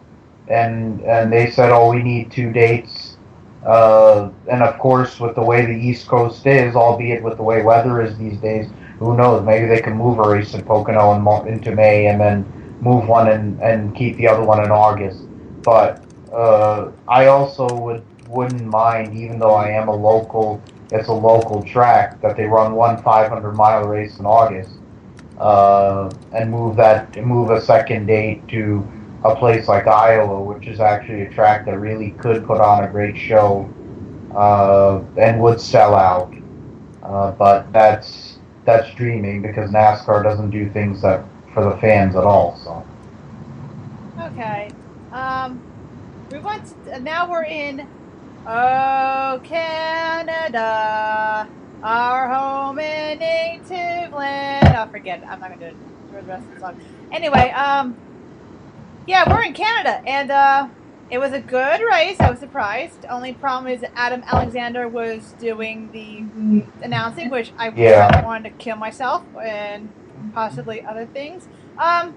And they said, oh, we need 2 dates. And of course, with the way the East Coast is, albeit with the way weather is these days, who knows? Maybe they can move a race in Pocono into May and then move one and keep the other one in August. But I also wouldn't mind, even though I am it's a local track, that they run one 500-mile race in August and move a second date to a place like Iowa, which is actually a track that really could put on a great show and would sell out. But that's dreaming, because NASCAR doesn't do things that for the fans at all. So. Okay. Now we're in Canada, our home and native land. Oh, forget it. I'm not gonna do it for the rest of the song. Anyway, yeah, we're in Canada, and it was a good race. I was surprised. The only problem is Adam Alexander was doing the announcing, which I wanted to kill myself, and possibly other things. So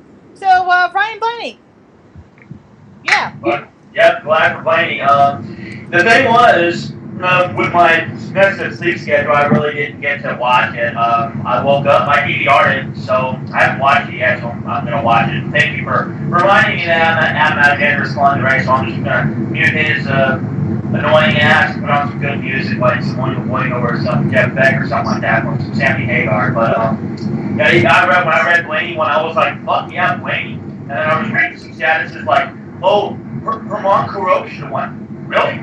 Ryan Blaney. Yeah. Yep, glad for Blaney. The thing was, With my messed sleep schedule, I really didn't get to watch it. I woke up, I DVR'd it, so I haven't watched it yet, so I'm going to watch it. Thank you for reminding me that Adam Alexander's calling the race, so I'm just going to mute his annoying ass, put on some good music, like some William Boingo or some Jeff Beck or something like that, or some Sammy Hagar. But yeah, when I read Blaney one, I was like, fuck yeah, Blaney. And then I was reading some statuses like, oh, Herman Kuroga should have won. Really?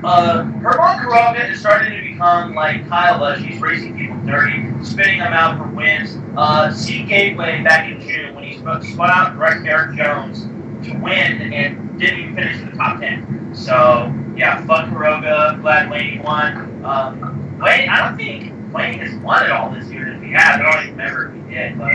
Herman Kuroga is starting to become like Kyle Busch. He's racing people dirty, spitting them out for wins. See Gateway back in June when he spun out Eric Jones to win and didn't even finish in the top 10. So, yeah, fuck Kuroga. Glad Blaney won. Blaney, I don't think Blaney has won it all this year. If he has, I don't even remember if he did. But,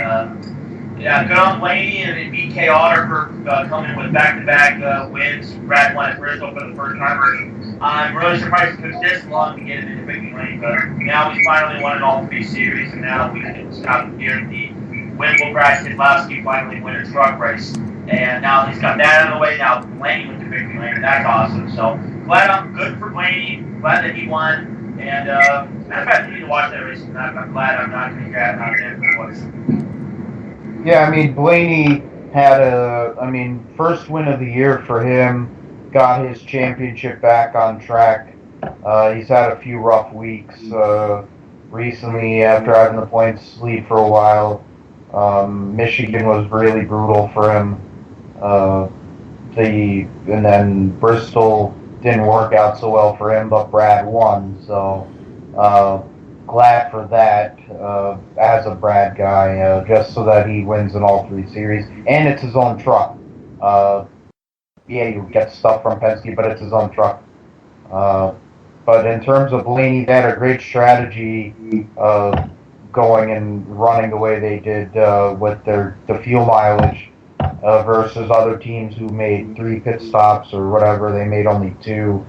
yeah, good on Blaney and BK Otter for coming with back-to-back wins. Brad won at Bristol for the first time. I'm really surprised it took this long to get it into Big Lane, but now we finally won in all 3 series, and now we can stop here at the Wimble Brad Keselowski finally win a truck race. And now he's got that out of the way. Now Blaney went to Big Lane, and that's awesome. So glad I'm good for Blaney. Glad that he won. And matter of fact, you need to watch that race. I'm glad I'm not going to grab out there for the Yeah, I mean, Blaney had first win of the year for him, got his championship back on track. He's had a few rough weeks recently after having the points lead for a while. Michigan was really brutal for him. And then Bristol didn't work out so well for him, but Brad won, so glad for that as a Brad guy, just so that he wins in all 3 series. And it's his own truck. Yeah, you get stuff from Penske, but it's his own truck. But in terms of Blaney, they had a great strategy going and running the way they did with the fuel mileage versus other teams who made 3 pit stops or whatever. They made only 2.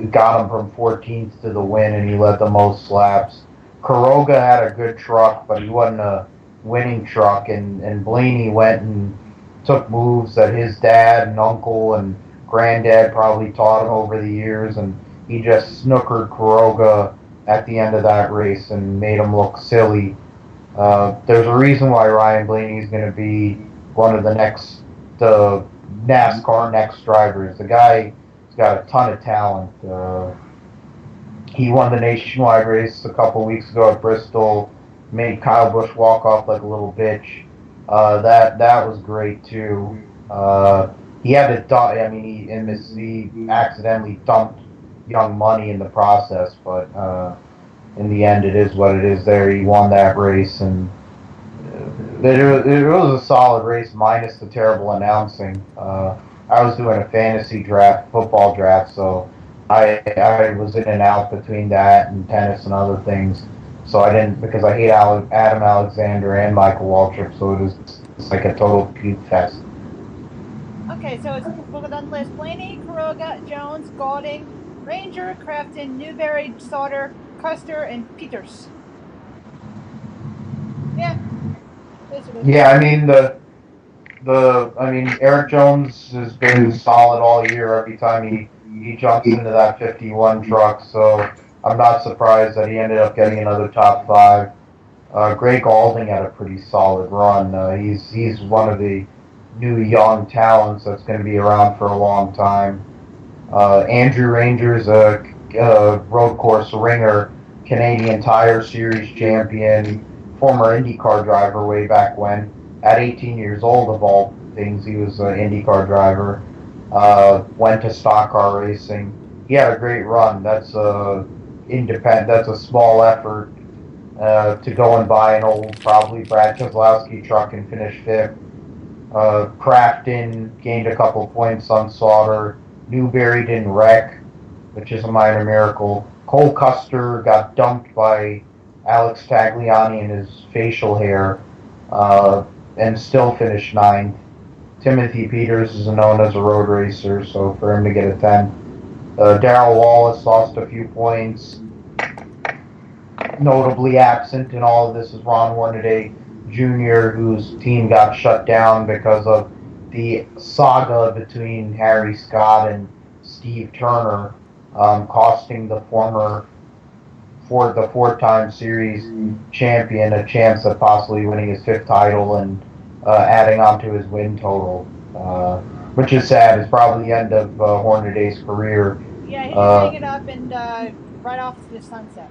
Got him from 14th to the win, and he led the most laps. Kuroga had a good truck, but he wasn't a winning truck, and Blaney went and took moves that his dad and uncle and granddad probably taught him over the years, and he just snookered Kuroga at the end of that race and made him look silly. There's a reason why Ryan Blaney is going to be one of the NASCAR next drivers. The guy's got a ton of talent. He won the nationwide race a couple weeks ago at Bristol, made Kyle Busch walk off like a little bitch. That was great too. He had to dump. I mean, he accidentally dumped Young Money in the process, but in the end, it is what it is. There, he won that race, and it was a solid race, minus the terrible announcing. I was doing a fantasy draft, football draft, so I was in and out between that and tennis and other things. So I didn't, because I hate Adam Alexander and Michael Waltrip, so it's like a total puke fest. Okay, so it's look on the list: Blaney, Kuroga, Jones, Golding, Ranger, Crafton, Newberry, Sauter, Custer, and Peters. Yeah, basically. Yeah, I mean Eric Jones has been solid all year. Every time he jumps into that 51 truck, so I'm not surprised that he ended up getting another top 5. Greg Golding had a pretty solid run. He's one of the new young talents that's going to be around for a long time. Andrew Ranger's a road course ringer, Canadian Tire Series champion, former IndyCar driver way back when. At 18 years old, of all things, he was an IndyCar driver. Went to stock car racing. He had a great run. That's independent. That's a small effort to go and buy an old, probably Brad Keselowski truck and finish 5th. Crafton gained a couple points on Sauter. Newberry didn't wreck, which is a minor miracle. Cole Custer got dumped by Alex Tagliani in his facial hair and still finished 9th. Timothy Peters is known as a road racer, so for him to get a 10. Darrell Wallace lost a few points. Notably absent in all of this is Ron Hornaday Jr., whose team got shut down because of the saga between Harry Scott and Steve Turner. costing the four-time series champion a chance of possibly winning his 5th title and adding on to his win total, which is sad. It's probably the end of Hornaday's career. Yeah, he can hang it up and right off to the sunset.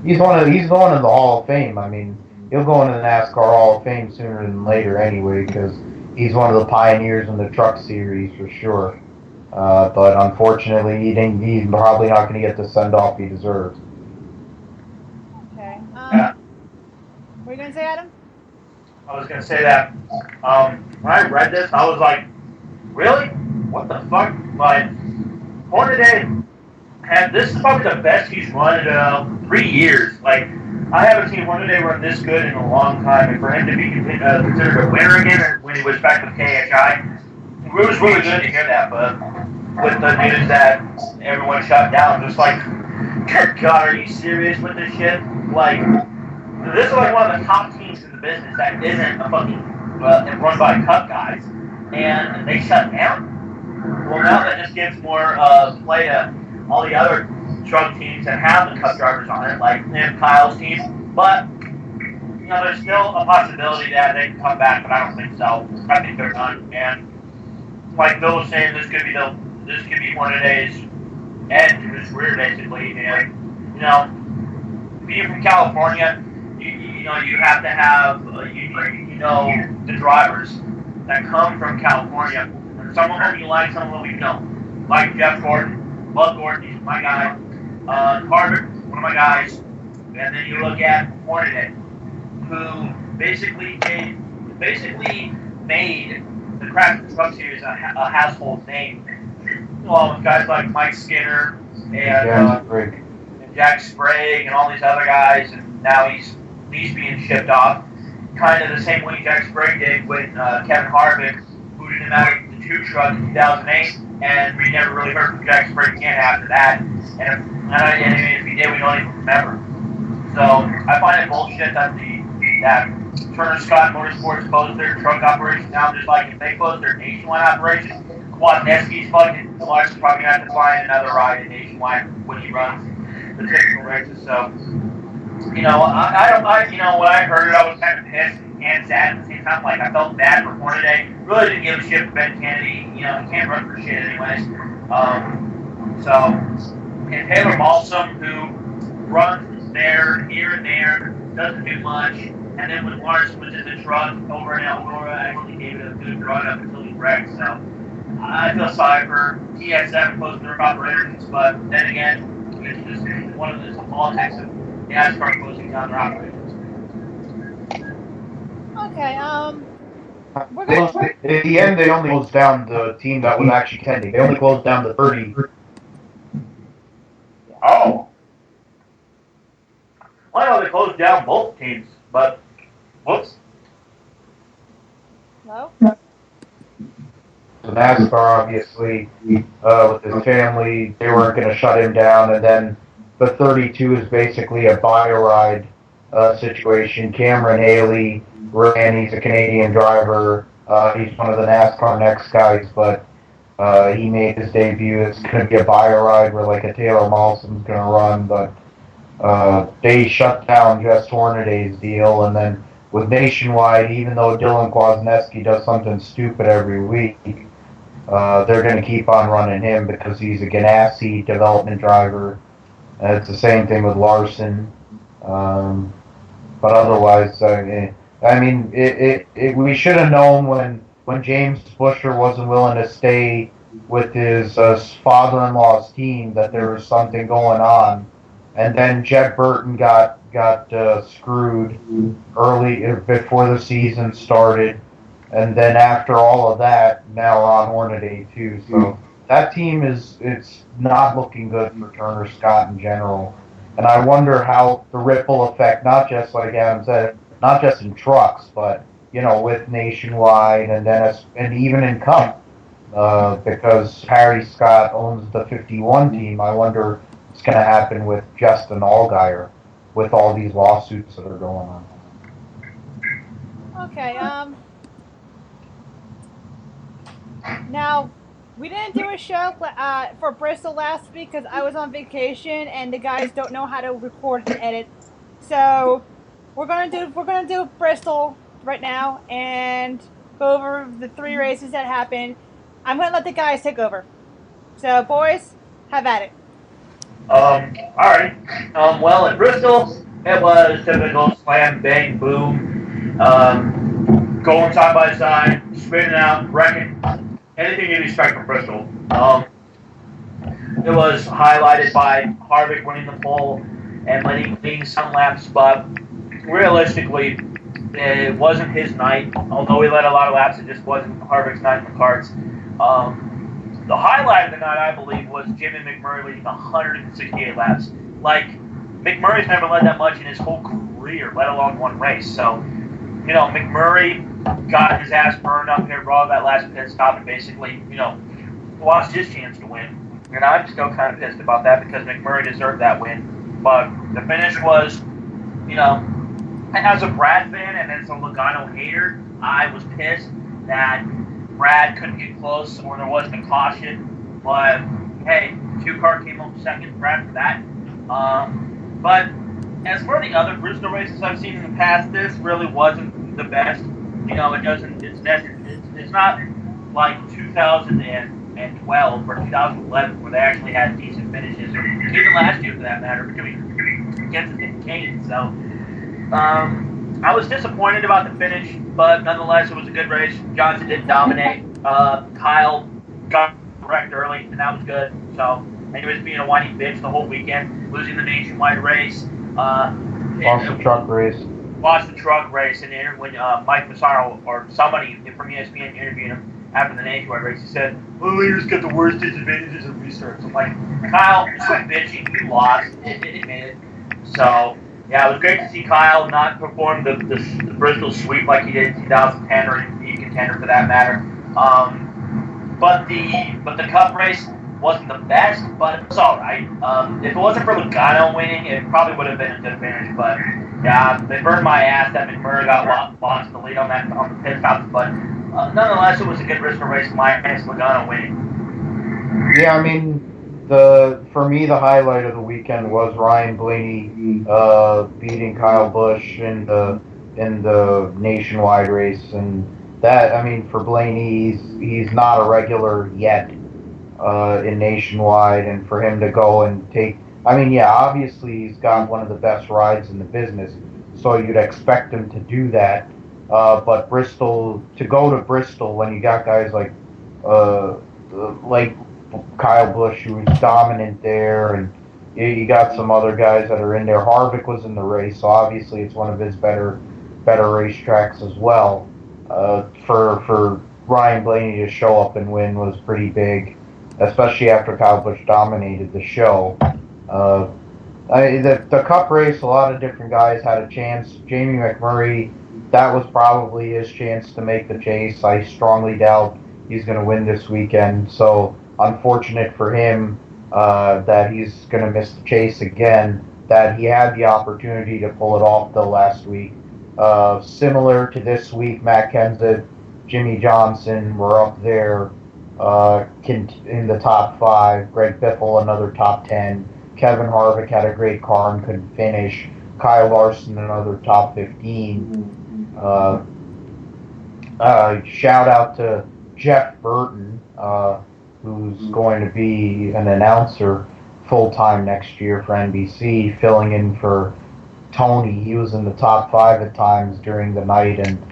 He's going to the Hall of Fame. I mean, he'll go into the NASCAR Hall of Fame sooner than later anyway, because he's one of the pioneers in the truck series for sure. But unfortunately, he's probably not going to get the send-off he deserves. Okay. What are you going to say, Adam? I was going to say that when I read this, I was like, really? What the fuck? Like, Hornaday this is probably the best he's run in 3 years. Like, I haven't seen Hornaday run this good in a long time, and for him to be considered a winner again when he was back with KHI, it was really good to hear that. But with the news that everyone shut down, just like, God, are you serious with this shit? Like, this is like one of the top teams in the business that isn't a fucking run by Cup guys, and they shut down. Well, now that just gives more play to all the other truck teams that have the Cup drivers on it, like Kyle's team. But you know, there's still a possibility that they can come back, but I don't think so. I think they're done. And like Bill was saying, this could be Hornaday's end to his career, basically. And you know, being from California, you know, you have to have you know the drivers that come from California. And some of them you like, some of them you don't. Like Jeff Gordon. Love Gordon, he's my guy. Carter, one of my guys. And then you look at Hornaday, who basically made the Craft Truck Series a household name. Along with guys like Mike Skinner and Jack Sprague and all these other guys, and now he's being shipped off. Kind of the same way Jack Sprague did with Kevin Harvick, who didn't out of the 2 truck in 2008. And we never really heard from Jack Sprague again after that. And if he did, we don't even remember. So I find it bullshit that Turner Scott Motorsports closed their truck operation down, just like if they closed their nationwide operation, Wadneski's fucking Larson's probably going to have to find another ride in nationwide when he runs the typical races. So, you know, you know, when I heard it, I was kind of pissed and sad at the same time. Like, I felt bad for Hornaday. Really didn't give a shit for Ben Kennedy. You know, he can't run for shit anyways. And Taylor Malsum, who runs there, here and there, doesn't do much. And then when Larson was in the truck over in Eldora, actually gave it a good run up until he wrecked. So I feel sorry for TX7 closing their operations, but then again, it's just one of the politics of NASCAR closing down their operations. Okay, In the end, they only closed down the team that was actually contending. They only closed down the 30. Oh. Well, I know they closed down both teams, but whoops. No? So NASCAR, obviously, with his family, they weren't going to shut him down. And then the 32 is basically a bio-ride situation. Cameron Haley ran. He's a Canadian driver. He's one of the NASCAR Next guys, but he made his debut. It's going to be a bio-ride where like a Taylor Malsum's going to run, but they shut down just Hornaday's deal. And then with Nationwide, even though Dylan Kwasniewski does something stupid every week, they're going to keep on running him because he's a Ganassi development driver. It's the same thing with Larson. But otherwise, I mean, we should have known when James Buescher wasn't willing to stay with his father-in-law's team that there was something going on. And then Jed Burton got screwed early before the season started. And then after all of that, now on Hornaday too. So that team it's not looking good for Turner Scott in general. And I wonder how the ripple effect, not just like Adam said, not just in trucks, but you know, with Nationwide and Dennis, and even in Cup, because Harry Scott owns the 51 team. I wonder what's going to happen with Justin Allgaier with all these lawsuits that are going on. Okay, now, We didn't do a show for Bristol last week because I was on vacation and the guys don't know how to record and edit. So we're gonna do Bristol right now and go over the 3 races that happened. I'm gonna let the guys take over. So boys, have at it. Alright. Well, at Bristol, it was typical slam, bang, boom. Going side by side, spinning out, wrecking. Anything you'd expect from Bristol. It was highlighted by Harvick winning the pole and leading some laps, but realistically, it wasn't his night. Although he led a lot of laps, it just wasn't Harvick's night in the karts. The highlight of the night, I believe, was Jimmy McMurray leading 168 laps. Like, McMurray's never led that much in his whole career, let alone one race. So, McMurray got his ass burned up here, brought that last pit stop, and basically, lost his chance to win. And I'm still kind of pissed about that because McMurray deserved that win. But the finish was, as a Brad fan and as a Logano hater, I was pissed that Brad couldn't get close or there wasn't a caution. But, hey, 2-car came home second, Brad for that. But as for the other Bristol races I've seen in the past, this really wasn't the best. It's not like 2012 or 2011 where they actually had decent finishes, or even last year for that matter, between Jensen and Kane. So I was disappointed about the finish, but nonetheless it was a good race. Johnson didn't dominate. Kyle got wrecked early, and that was good. So, and he was being a whiny bitch the whole weekend, losing the nationwide race. Lost the truck race. Lost the truck race, and when Mike Massaro or somebody from ESPN interviewed him after the nationwide race, he said, "Well, leaders got the worst disadvantages of restarts." I'm like, Kyle, quit bitching. You lost. Admit it. So, yeah, it was great to see Kyle not perform the Bristol sweep like he did in 2010 or be a contender for that matter. But the Cup race wasn't the best, but it was all right. If it wasn't for Logano winning, it probably would have been a good finish. But yeah, they burned my ass that McMurray got lost the lead on the pit stops. But nonetheless, it was a good Bristol race. Minus Logano winning. Yeah, I mean, for me the highlight of the weekend was Ryan Blaney beating Kyle Busch in the nationwide race, and that, I mean, for Blaney, he's not a regular yet in nationwide, and for him to go and take, I mean, yeah, obviously he's got one of the best rides in the business, so you'd expect him to do that. But Bristol, to go to Bristol when you got guys like Kyle Busch, who was dominant there, and you got some other guys that are in there. Harvick was in the race, so obviously it's one of his better racetracks as well. For Ryan Blaney to show up and win was pretty big, especially after Kyle Busch dominated the show. The Cup race, a lot of different guys had a chance. Jamie McMurray, that was probably his chance to make the chase. I strongly doubt he's going to win this weekend, so unfortunate for him that he's going to miss the chase again, that he had the opportunity to pull it off though last week. Similar to this week, Matt Kenseth, Jimmy Johnson were up there in the top 5. Greg Biffle, another top 10. Kevin Harvick had a great car and couldn't finish. Kyle Larson, another top 15. Shout out to Jeff Burton, who's going to be an announcer full-time next year for NBC, filling in for Tony. He was in the top 5 at times during the night and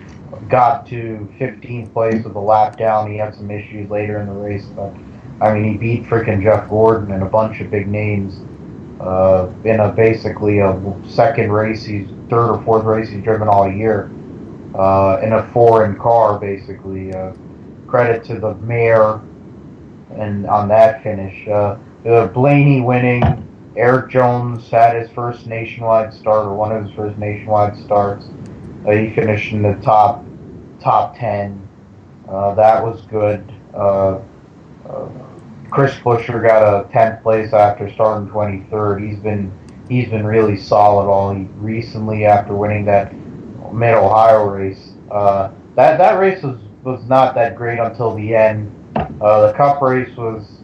got to 15th place with a lap down. He had some issues later in the race, but I mean, he beat freaking Jeff Gordon and a bunch of big names in basically a third or fourth race he's driven all year in a foreign car, basically. Credit to the mayor and on that finish. Blaney winning. Eric Jones had his first nationwide start, or one of his first nationwide starts. He finished in the top 10. That was good. Chris Buescher got a 10th place after starting 23rd. He's been really solid all recently after winning that Mid Ohio race. That race was not that great until the end. The cup race was,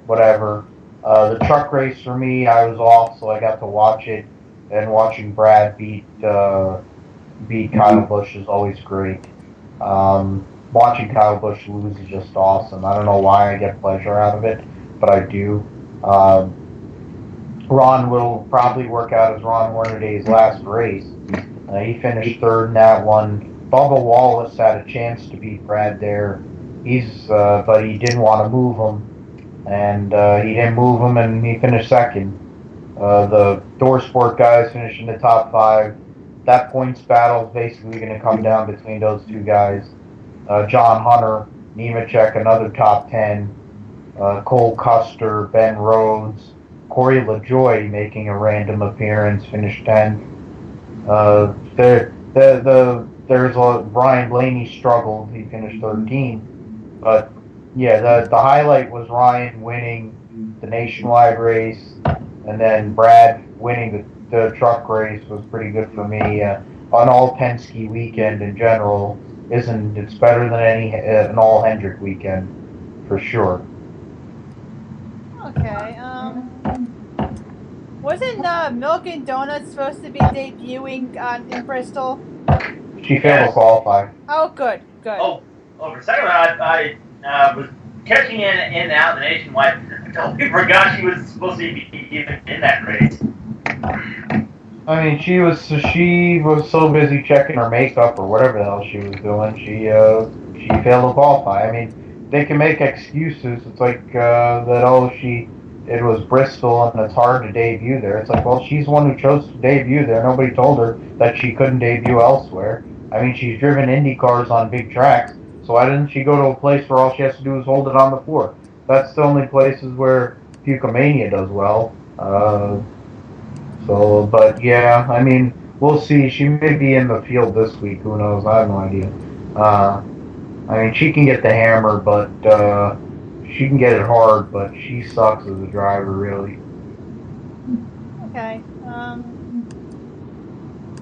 whatever. The truck race for me, I was off, so I got to watch it. And watching Brad beat Kyle Busch is always great. Watching Kyle Busch lose is just awesome. I don't know why I get pleasure out of it, but I do. Ron will probably work out as Ron Hornaday's last race. He finished third in that one. Bubba Wallace had a chance to beat Brad there. But he didn't want to move him, and he didn't move him, and he finished second. The Door Sport guys finished in the top 5. That points battle is basically going to come down between those two guys. John Hunter, Nemechek, another top 10. Cole Custer, Ben Rhodes, Corey LaJoie making a random appearance, finished 10th. Brian Blaney struggled, he finished 13th. But yeah, the highlight was Ryan winning the nationwide race, and then Brad winning the truck race was pretty good for me. An all Penske weekend in general it's better than an all Hendrick weekend for sure. Okay. Wasn't Milk and Donuts supposed to be debuting in Bristol? She failed to qualify. Oh, good. Oh, for a second, I was catching in and out the nationwide. I totally forgot she was supposed to be even in that race. I mean, she was so busy checking her makeup or whatever the hell she was doing. She failed to qualify. I mean, they can make excuses. It's like it was Bristol and it's hard to debut there. It's like, well, she's the one who chose to debut there. Nobody told her that she couldn't debut elsewhere. I mean, she's driven Indy cars on big tracks, so why didn't she go to a place where all she has to do is hold it on the floor? That's the only places where Pucomania does well. But yeah, I mean, we'll see. She may be in the field this week. Who knows? I have no idea. I mean, she can get the hammer, but she can get it hard, but she sucks as a driver, really. Okay.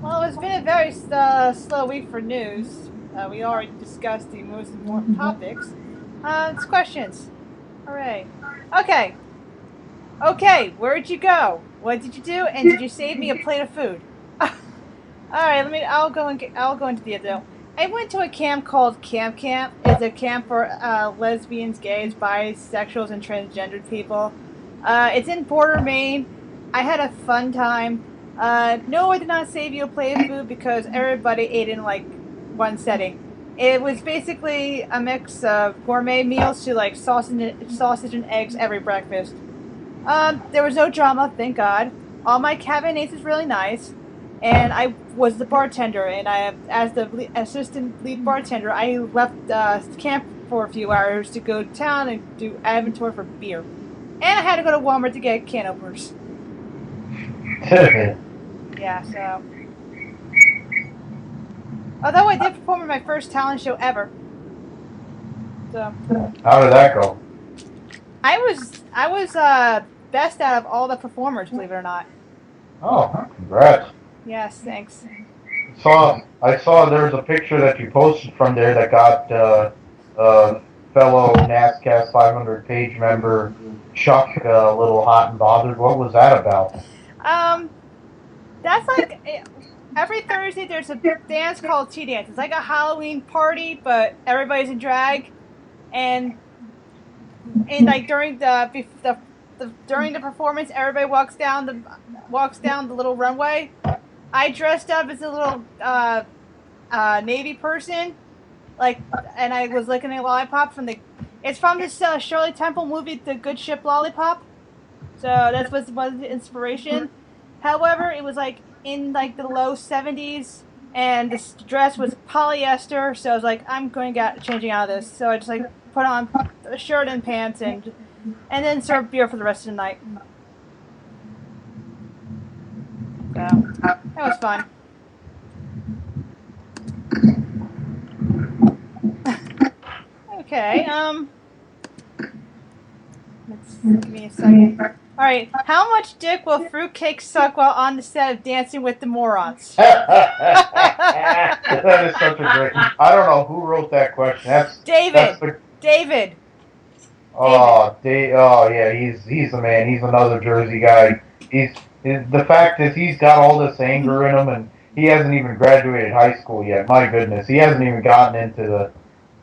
Well, it's been a very slow week for news. We already discussed the most important topics. It's questions. Hooray. Okay, where'd you go? What did you do? And did you save me a plate of food? All right, I'll go into the other. I went to a camp called Camp. It's a camp for lesbians, gays, bisexuals, and transgendered people. It's in Porter, Maine. I had a fun time. No, I did not save you a plate of food because everybody ate in like one setting. It was basically a mix of gourmet meals to like sausage and eggs every breakfast. There was no drama, thank God. All my cabinets was really nice, and I was the bartender. And as the assistant lead bartender, I left camp for a few hours to go to town and do inventory for beer. And I had to go to Walmart to get can openers. Yeah, so. Although I did perform in my first talent show ever. So. How did that go? I was best out of all the performers, believe it or not. Oh, congrats. Yes, thanks. I saw there's a picture that you posted from there that got fellow NASCAST 500 page member Chuck a little hot and bothered. What was that about? That's like every Thursday there's a dance called Tea Dance. It's like a Halloween party, but everybody's in drag, and like during the performance, everybody walks down the little runway. I dressed up as a little Navy person, and I was licking a lollipop it's from this Shirley Temple movie, The Good Ship Lollipop. So that was the inspiration. However, it was like in like the low 70s, and this dress was polyester. So I was like, I'm changing out of this. So I just like put on a shirt and pants and then served beer for the rest of the night. So that was fun. Okay, give me a second. Alright, how much dick will fruitcake suck while on the set of Dancing with the Morons? That is such a great. I don't know who wrote that question. David. David. Oh, yeah, he's the man. He's another Jersey guy. The fact is he's got all this anger in him, and he hasn't even graduated high school yet. My goodness, he hasn't even gotten into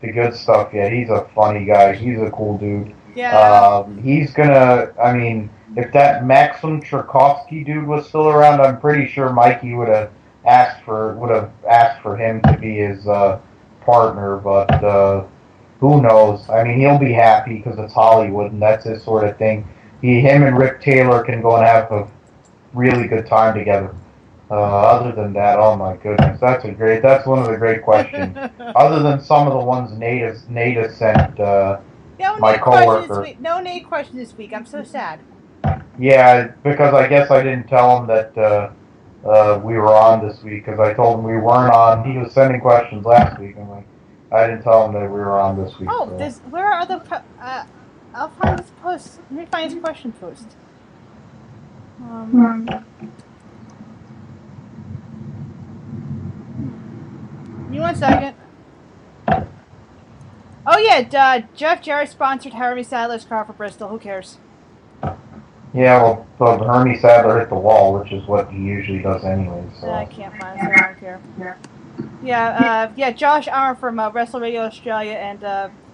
the good stuff yet. He's a funny guy. He's a cool dude. Yeah. He's gonna. I mean, if that Maxim Tchaikovsky dude was still around, I'm pretty sure Mikey would have asked for him to be his partner, but. Who knows? I mean, he'll be happy because it's Hollywood and that's his sort of thing. Him and Rick Taylor can go and have a really good time together. Other than that, oh my goodness, that's one of the great questions. Other than some of the ones Nate sent, my coworker. No Nate question this week. I'm so sad. Yeah, because I guess I didn't tell him that we were on this week because I told him we weren't on. He was sending questions last week. I'm like, I didn't tell him that we were on this week. Oh, so. Where are the... I'll find this post. Let me find his question post. Give me 1 second. Oh yeah, Jeff Jarrett sponsored Hermie Sadler's car for Bristol. Who cares? Yeah, well, Hermie Sadler hit the wall, which is what he usually does anyway. So. I can't find it, so I don't care. Yeah, Josh Armour from Wrestle Radio Australia and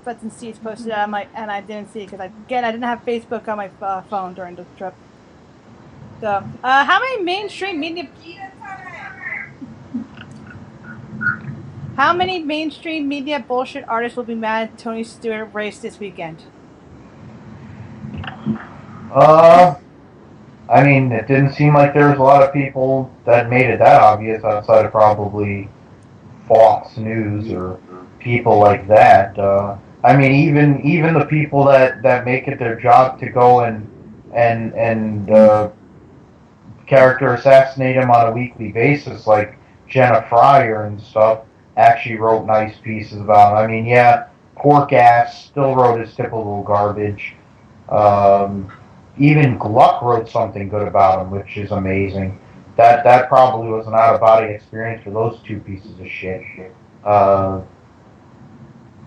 Butts and Seats posted it on and I didn't see it because I didn't have Facebook on my phone during the trip. So, how many mainstream media bullshit artists will be mad at Tony Stewart race this weekend? I mean, it didn't seem like there was a lot of people that made it that obvious outside of probably Fox News or people like that. I mean, even the people that make it their job to go and character assassinate him on a weekly basis, like Jenna Fryer and stuff, actually wrote nice pieces about him. I mean, yeah, Pork Ass still wrote his typical garbage. Even Gluck wrote something good about him, which is amazing. That probably was an out-of-body experience for those two pieces of shit. But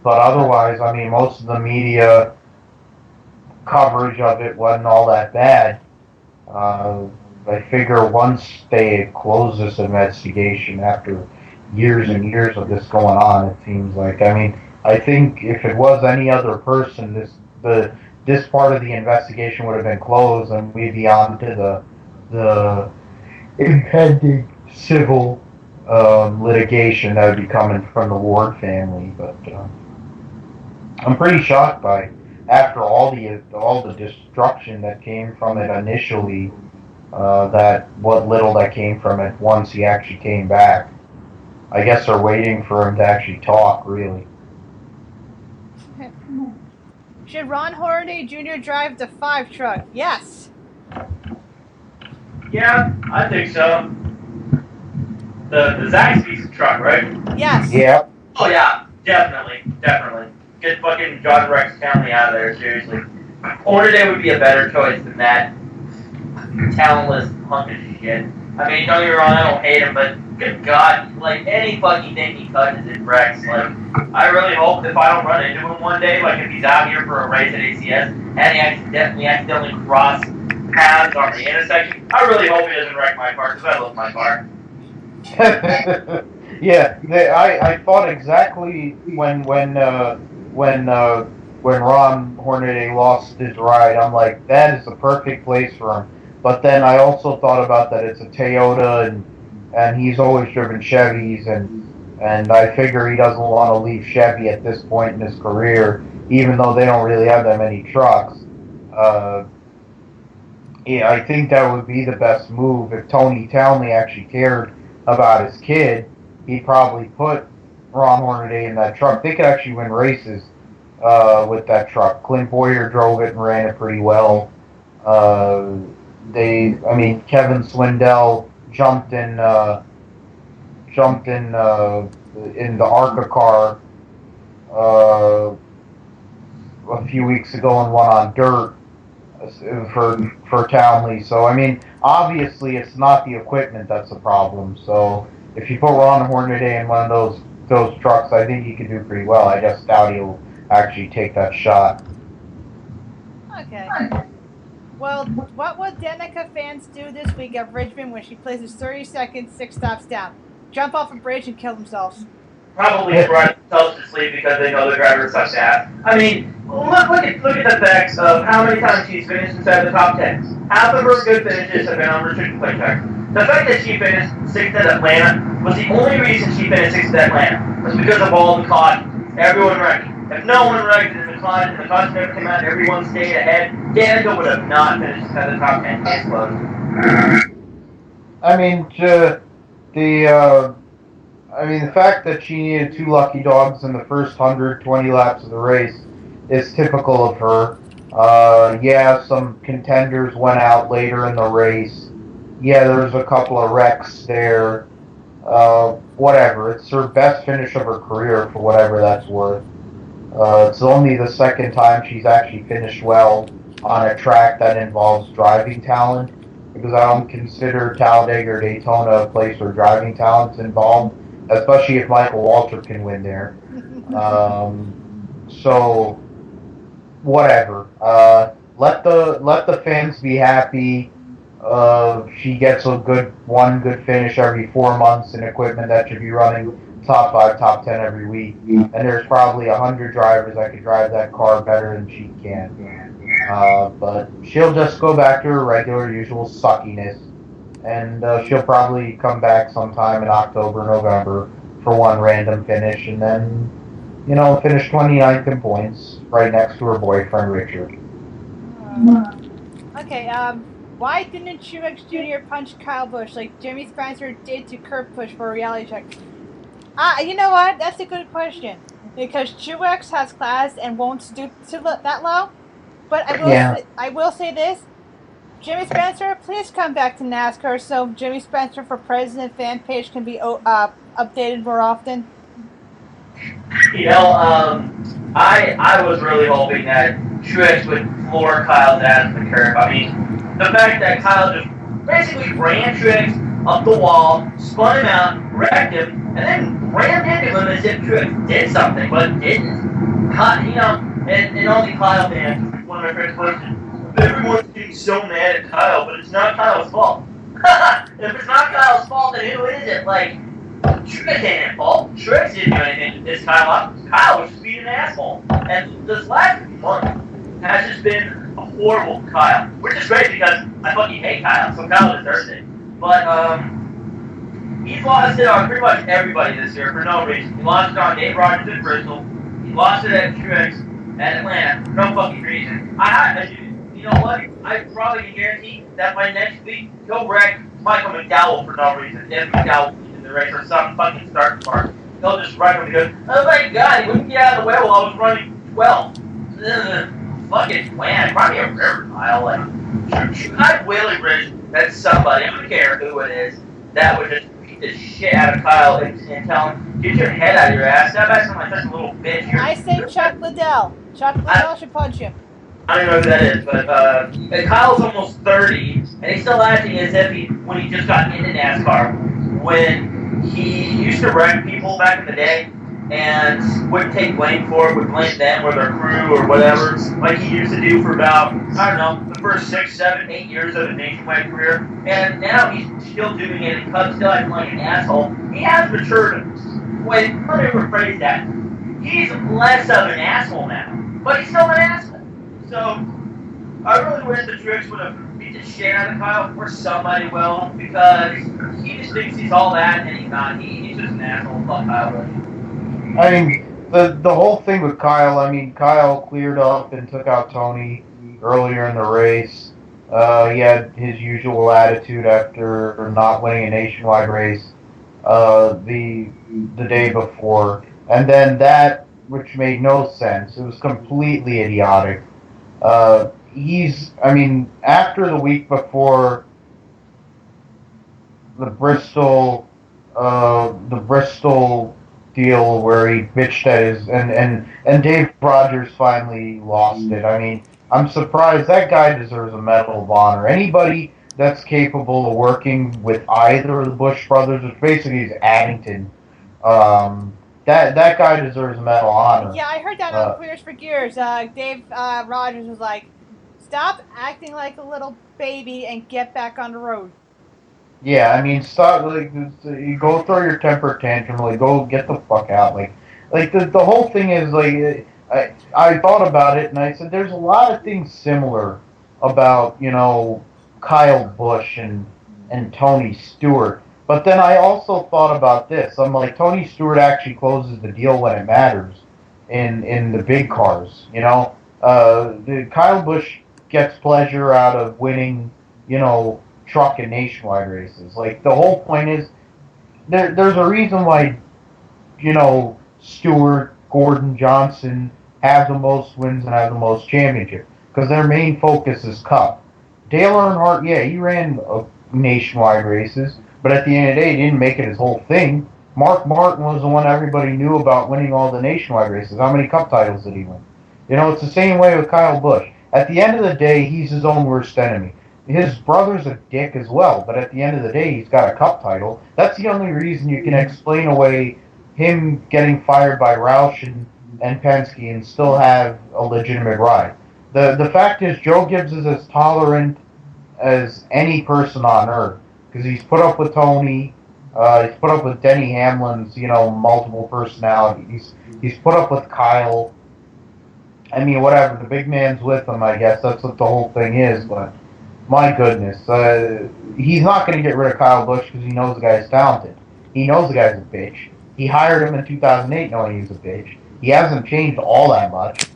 otherwise, I mean, most of the media coverage of it wasn't all that bad. I figure once they close this investigation after years and years of this going on, it seems like. I mean, I think if it was any other person, this part of the investigation would have been closed, and we'd be on to the impending civil litigation that would be coming from the Ward family. But I'm pretty shocked by, after all the destruction that came from it initially, that what little that came from it once he actually came back. I guess they're waiting for him to actually talk, really. Should Ron Hornaday Jr. drive the 5 truck? Yes. Yeah, I think so. The Zaxby's truck, right? Yes. Yeah. Oh yeah, definitely. Get fucking John Rex County out of there, seriously. Hornaday would be a better choice than that talentless hunk of shit. I mean, don't get me wrong, I don't hate him, but good God, like, any fucking thing he touches it wrecks. Like, I really hope if I don't run into him one day, like if he's out here for a race at ACS, and he accidentally cross paths on the intersection, I really hope he doesn't wreck my car, because I love my car. Yeah, I thought exactly when Ron Hornaday lost his ride, I'm like, that is the perfect place for him. But then I also thought about that it's a Toyota and he's always driven Chevys and I figure he doesn't want to leave Chevy at this point in his career, even though they don't really have that many trucks. Yeah, I think that would be the best move. If Tony Townley actually cared about his kid, he'd probably put Ron Hornaday in that truck. They could actually win races with that truck. Clint Boyer drove it and ran it pretty well. Kevin Swindell jumped in the ARCA car a few weeks ago and won on dirt for Townley. So I mean, obviously it's not the equipment that's the problem. So if you put Ron Hornaday in one of those trucks, I think he could do pretty well. I just doubt actually take that shot. Okay. Well, what would Danica fans do this week at Richmond when she places 30 seconds, 6 stops down? Jump off a bridge and kill themselves. Probably run themselves to sleep because they know the driver sucks ass. I mean, look at the facts of how many times she's finished inside the top 10. Half of her good finishes have been on restricted play tracks. The fact that she finished 6th at Atlanta was the only reason she finished 6th at Atlanta. Was because of all the cautions. Everyone wrecked. If no one wrecked in the caution never came out, everyone stayed ahead, Danica would have not finished inside the top 10 case closed. I mean, the fact that she needed 2 lucky dogs in the first 120 laps of the race is typical of her. Yeah, some contenders went out later in the race. Yeah, there's a couple of wrecks there. Whatever. It's her best finish of her career for whatever that's worth. It's only the second time she's actually finished well on a track that involves driving talent, because I don't consider Talladega or Daytona a place where driving talent's involved, especially if Michael Waltrip can win there. So, whatever. Let the fans be happy. She gets one good finish every 4 months in equipment that should be running top 5, top 10 every week. And there's probably 100 drivers that could drive that car better than she can. But she'll just go back to her regular, usual suckiness. And she'll probably come back sometime in October, November for one random finish, and then, finish 29th in points, right next to her boyfriend, Richard. Okay, why didn't Truex Jr. punch Kyle Busch like Jimmy Spencer did to Kurt Busch for a reality check? You know what? That's a good question. Because Truex has class and won't stoop to that low. But I will say this. Jimmy Spencer, please come back to NASCAR so Jimmy Spencer for President fan page can be updated more often. I was really hoping that Truex would floor Kyle's ass in the curb. I mean, the fact that Kyle just basically ran Truex up the wall, spun him out, wrecked him, and then rammed into him as if Truex did something, but didn't. And only Kyle fans, one of my friends posted, everyone's getting so mad at Kyle, but it's not Kyle's fault. If it's not Kyle's fault, then who is it? Like, Truex ain't at fault. Truex didn't do anything to piss Kyle off. Kyle was just being an asshole. And this last month has just been horrible for Kyle. Which is great because I fucking hate Kyle, so Kyle deserves it. But, he's lost it on pretty much everybody this year for no reason. He lost it on Dave Rogers at Bristol. He lost it at Truex at Atlanta for no fucking reason. You know what? I probably can guarantee that by next week, he'll wreck Michael McDowell for no reason. If McDowell in the race or some fucking start car. He'll just wreck him and go, oh my god, he wouldn't get out of the way while I was running 12. Fucking man, probably a river mile. Like, I really wish that somebody, I don't care who it is, that would just beat the shit out of Kyle and tell him, get your head out of your ass. Stop acting like such a little bitch. I say Chuck Liddell. Chuck Liddell should punch him. I don't know who that is, but Kyle's almost 30, and he's still acting as if when he just got into NASCAR, when he used to wreck people back in the day, and wouldn't take blame for it, would blame them or their crew or whatever, like he used to do for about, I don't know, the first 6, 7, 8 years of his nationwide career, and now he's still doing it, and still acting like an asshole. He has matured. Wait, let me rephrase that. He's less of an asshole now, but he's still an asshole. So, I really wish the Truex would have beat the shit out of Kyle, or somebody will, because he just thinks he's all that, and he's not. He's just an asshole. Fuck Kyle. I mean, the whole thing with Kyle, Kyle cleared up and took out Tony earlier in the race. He had his usual attitude after not winning a nationwide race the day before. And then that, which made no sense. It was completely idiotic. After the week before the Bristol deal where he bitched at his and Dave Rogers finally lost it. I'm surprised. That guy deserves a Medal of Honor. Anybody that's capable of working with either of the Busch brothers, which basically is Addington, that that guy deserves a Medal of Honor. Yeah, I heard that on Queers for Gears. Dave Rogers was like, "Stop acting like a little baby and get back on the road." Yeah, I mean, stop. Like, you go throw your temper tantrum. Like, go get the fuck out. Like the whole thing is like, I thought about it and I said, there's a lot of things similar about Kyle Busch and Tony Stewart. But then I also thought about this. I'm like, Tony Stewart actually closes the deal when it matters in the big cars. The Kyle Busch gets pleasure out of winning. Truck and nationwide races. Like, the whole point is there's a reason why Stewart, Gordon, Johnson have the most wins and have the most championships because their main focus is Cup. Dale Earnhardt, yeah, he ran nationwide races, but at the end of the day, he didn't make it his whole thing. Mark Martin was the one everybody knew about winning all the nationwide races. How many Cup titles did he win? It's the same way with Kyle Busch. At the end of the day, he's his own worst enemy. His brother's a dick as well, but at the end of the day, he's got a Cup title. That's the only reason you can explain away him getting fired by Roush and Penske and still have a legitimate ride. The fact is, Joe Gibbs is as tolerant as any person on earth because he's put up with Tony, he's put up with Denny Hamlin's multiple personalities. He's put up with Kyle. I mean, whatever, the big man's with him. I guess that's what the whole thing is, but. My goodness, he's not going to get rid of Kyle Busch because he knows the guy's talented. He knows the guy's a bitch. He hired him in 2008 knowing he was a bitch. He hasn't changed all that much.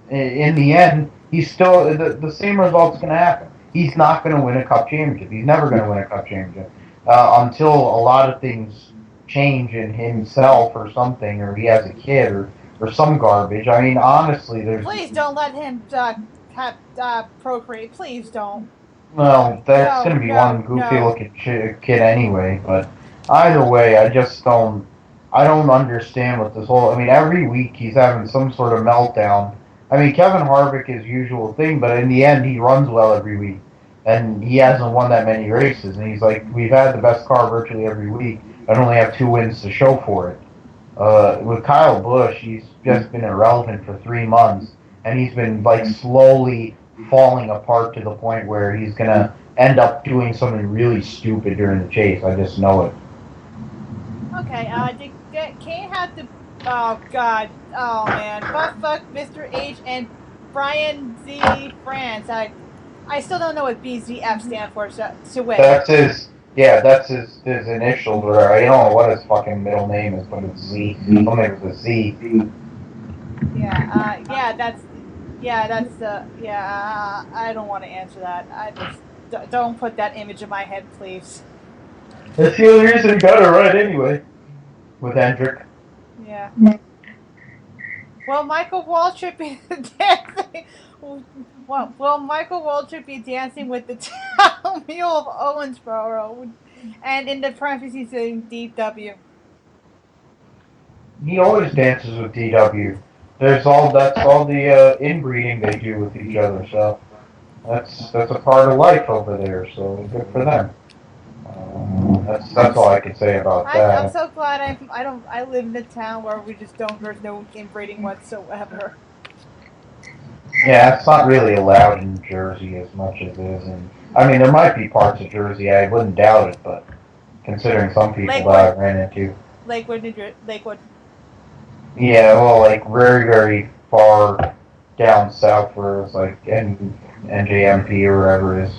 In the end, he's still the same result's going to happen. He's not going to win a Cup championship. He's never going to win a Cup championship until a lot of things change in himself or something, or he has a kid or some garbage. I mean, honestly, there's. Please don't let him procreate. Please don't. Well, that's going to be one goofy-looking kid anyway. But either way, I don't understand what this whole. I mean, every week he's having some sort of meltdown. I mean, Kevin Harvick is usual thing, but in the end, he runs well every week, and he hasn't won that many races. And he's like, we've had the best car virtually every week, and only have 2 wins to show for it. With Kyle Busch, he's just been irrelevant for 3 months. And he's been slowly falling apart to the point where he's gonna end up doing something really stupid during the chase. I just know it. Okay, Kane had to. Oh God, oh man, fuck Mr. H and Brian Z. France. I still don't know what BZF stand for. To win. That's his. Yeah, that's his initials. Or I don't know what his fucking middle name is, but it's Z. Something with a Z. I don't want to answer that. I just don't put that image in my head, please. That's the only reason he got it right anyway. With Hendrick. Yeah. Will Michael Waltrip be dancing? Will Michael Waltrip be dancing with the town mule of Owensboro? And in the parentheses, saying DW. He always dances with DW. That's all the inbreeding they do with each other. So that's a part of life over there. So good for them. That's all I can say about that. I'm so glad I live in a town where there's no inbreeding whatsoever. Yeah, it's not really allowed in Jersey as much as it is in. I mean, there might be parts of Jersey, I wouldn't doubt it, but considering some people that I've ran into. Lakewood. Yeah, well, very, very far down south where it's like NJMP or wherever it is.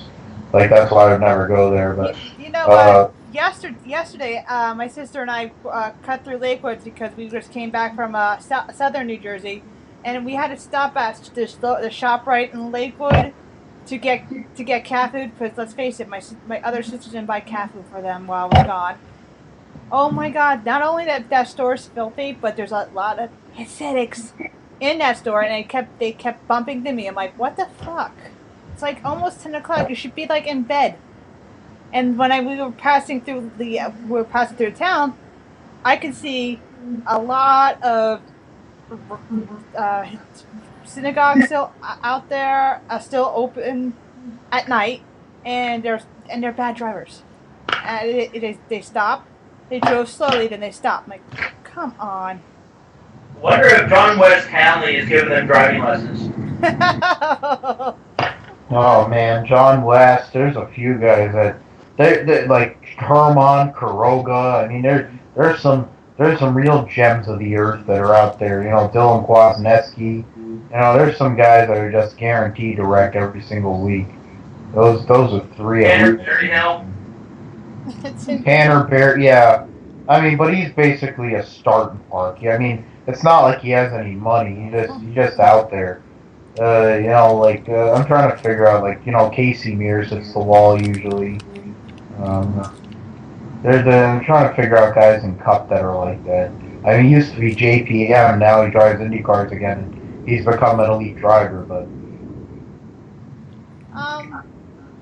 That's why I would never go there, but. You know what? Yesterday, my sister and I cut through Lakewood because we just came back from southern New Jersey, and we had to stop at the ShopRite in Lakewood to get cat food. Because let's face it, my other sisters didn't buy cat food for them while I was gone. Oh my God! Not only that store's filthy, but there's a lot of aesthetics in that store, and they kept bumping into me. I'm like, what the fuck? It's like almost 10 o'clock. You should be in bed. And when we were passing through town, I could see a lot of synagogues still out there, still open at night, and they're bad drivers. They stop. They drove slowly, then they stopped. I'm like, come on. Wonder if John West Hanley is giving them driving lessons. Oh man, John West. There's a few guys that they like Herman, Kuroga. I mean, there's some real gems of the earth that are out there. You know, Dylan Kwasniewski. You know, there's some guys that are just guaranteed to wreck every single week. Those are three. Tanner Berryhill. Tanner Bear, yeah. I mean, but he's basically a starting park. I mean, it's not like he has any money. He's just out there. You know, like I'm trying to figure out, like, you know, Casey Mears hits the wall usually. I'm trying to figure out guys in Cup that are like that. I mean, he used to be JPM, now he drives Indy cars again, and he's become an elite driver. But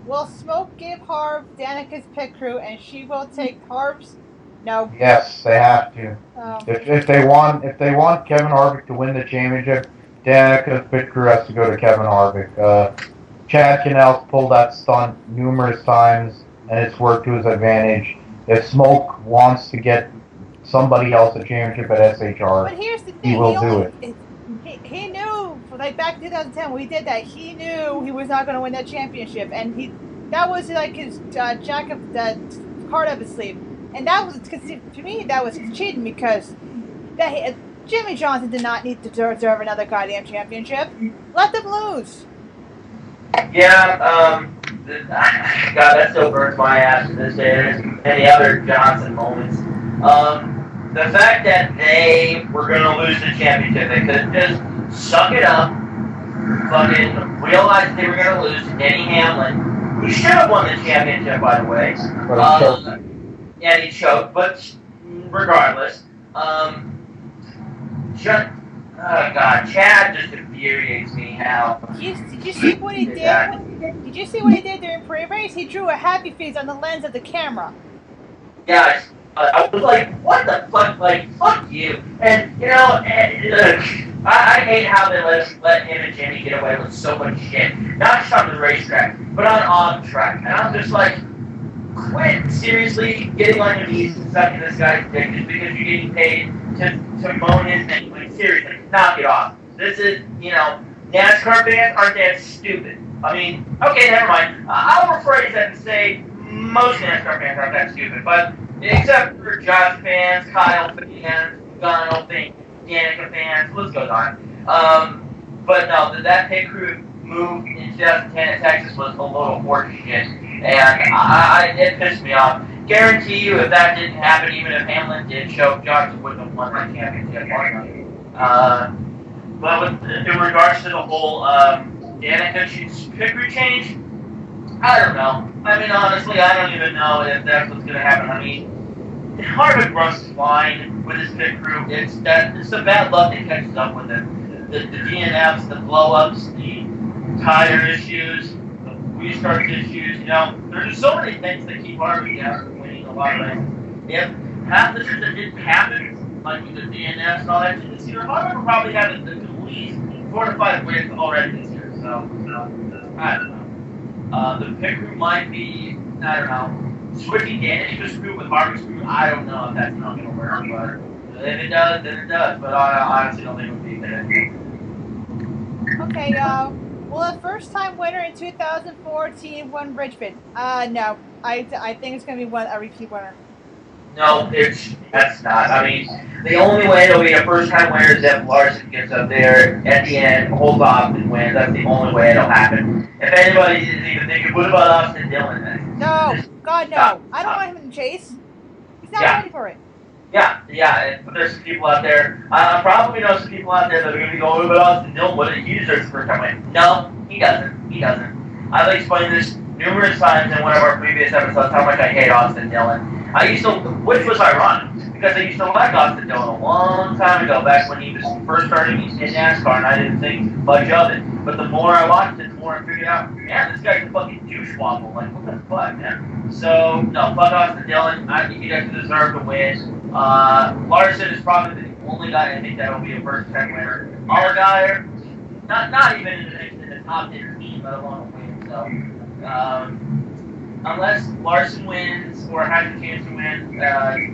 will Smoke give Harv Danica's pit crew, and she will take Harv's? No. yes, they have to. If they want Kevin Harvick to win the championship, Danica's pit crew has to go to Kevin Harvick. Chad Kennell's pulled that stunt numerous times, and it's worked to his advantage. If Smoke wants to get somebody else a championship at SHR, But here's the thing, he will do it. He knew, like back in 2010 when he did that, he knew he was not going to win that championship, and that was like his jack of the card up his sleeve, and that was, cause to me that was cheating, because Jimmy Johnson did not need to deserve another goddamn championship. Let them lose. Yeah, God, that still burns my ass to this day. There's many other Johnson moments. The fact that they were going to lose the championship, they could have just suck it up, fucking realized they were going to lose to Denny Hamlin, who should have won the championship, by the way. And he choked, but regardless, Chad just infuriates me. How? Did you see what he did? Did you see what he did during pre-race? He drew a happy face on the lens of the camera. Yeah, I was like, what the fuck? Like, fuck you. And, you know, I hate how they let him and Jimmy get away with so much shit. Not just on the racetrack, but on track. And I'm just like, quit seriously getting on your knees and sucking this guy's dick just because you're getting paid to moan his name. Like, seriously, knock it off. This is, you know, NASCAR fans aren't that stupid. I mean, okay, never mind. I'll rephrase that and say most NASCAR fans aren't that stupid, but except for Josh fans, Kyle fans, Gunno fans, Danica fans, list goes on. But no, that pit crew move in 2010 at Texas was a little horse shit, and it pissed me off. Guarantee you, if that didn't happen, even if Hamlin did choke, Johnson wouldn't have won that championship. But in regards to the whole Danica pit crew change, I don't know. I mean, honestly, I don't even know if that's what's going to happen. I mean, Harvick runs fine with his pit crew. It's the bad luck that catches up with it. The DNFs, the blow-ups, the tire issues, the restart issues, you know. There's just so many things that keep Harvick down from winning a lot of races. If half the shit that didn't happen, like with the DNFs and all that shit this year, Harvick will probably have at least 4 to 5 wins already this year. So I don't know. The pit crew might be, I don't know, switching Danica's crew with Harvick's crew. I don't know if that's not going to work, but if it does, then it does. But I honestly don't think it would be bad. Okay, well, the first-time winner in 2014 won Bridgeport. No, I think it's going to be a repeat winner. No, that's not. I mean, the only way it'll be a first-time winner is if Larson gets up there at the end, holds off, and wins. That's the only way it'll happen. If anybody is even thinking, what about Austin Dillon then? No, God, no. I don't want him in the chase. He's not ready for it. Yeah, but there's some people out there, I probably know some people out there that are going to be going, what about Austin Dillon? What did he deserve the first time win? No, he doesn't. I've explained this numerous times in one of our previous episodes how much I hate Austin Dillon. Which was ironic, because I used to like Austin Dillon a long time ago, back when he was first starting in NASCAR, and I didn't think much of it. But the more I watched it, the more I figured out, man, this guy's a fucking douche wobble. Like, what the fuck, man? So, no, fuck Austin Dillon. I think he doesn't deserve to win. Larson is probably the only guy I think that will be a first-time winner. Allgaier, not even in the top 10 team, let alone win. So, unless Larson wins or has a chance to win,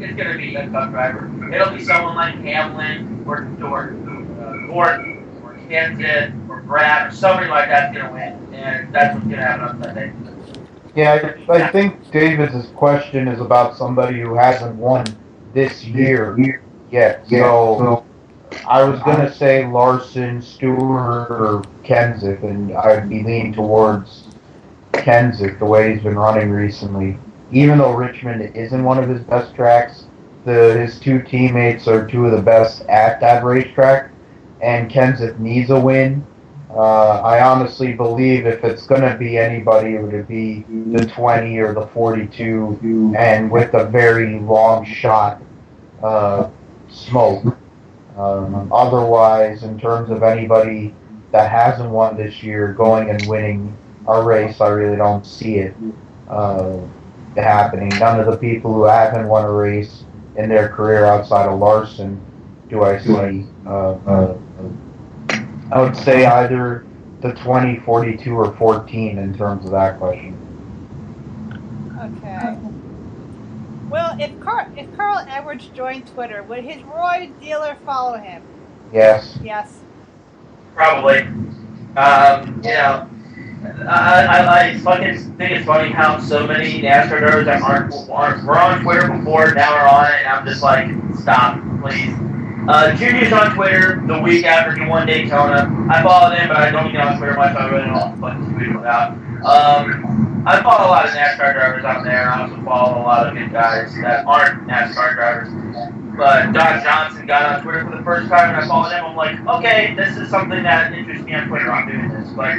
it's going to be a Cup driver. It'll be someone like Hamlin or Gordon or Kenseth or Brad or somebody like that's going to win, and that's what's going to happen on Sunday. Yeah, I think David's question is about somebody who hasn't won this year yet. So I was going to say Larson, Stewart, or Kenseth, and I'd be leaning towards Kenseth the way he's been running recently. Even though Richmond isn't one of his best tracks, his two teammates are two of the best at that racetrack, and Kenseth needs a win. I honestly believe if it's going to be anybody, it would be the 20 or the 42, and with a very long shot smoke. Otherwise, in terms of anybody that hasn't won this year going and winning a race, I really don't see it happening. None of the people who haven't won a race in their career outside of Larson do I see. I would say either the 20, 42, or 14 in terms of that question. Okay. Well, if Carl Edwards joined Twitter, would his Roy dealer follow him? Yes. Yes. Probably. I fucking think it's funny how so many NASCAR drivers that were on Twitter before, now are on it, and I'm just like, stop, please. Junior's on Twitter the week after he won Daytona. I follow him, but I don't get on Twitter much, so I really don't know what to tweet about. I follow a lot of NASCAR drivers out there. I also follow a lot of good guys that aren't NASCAR drivers. But Don Johnson got on Twitter for the first time, and I followed him. I'm like, okay, this is something that interests me on Twitter. I'm doing this. But,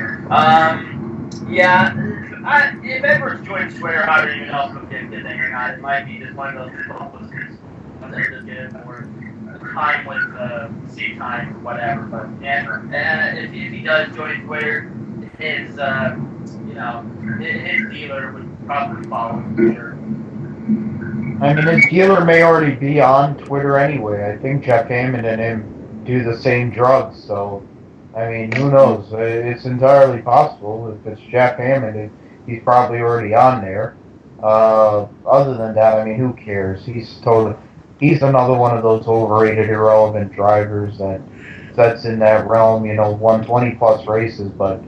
if Edwards joins Twitter, I don't even know if he'll get a good thing or not. It might be just one of those listeners that are just getting more time with seat time or whatever. But if he does join Twitter, his dealer would probably follow him for sure. I mean, his dealer may already be on Twitter anyway. I think Jeff Hammond and him do the same drugs, so, I mean, who knows? It's entirely possible. If it's Jeff Hammond, he's probably already on there. Other than that, I mean, who cares? He's another one of those overrated, irrelevant drivers that's in that realm, won 20-plus races, but,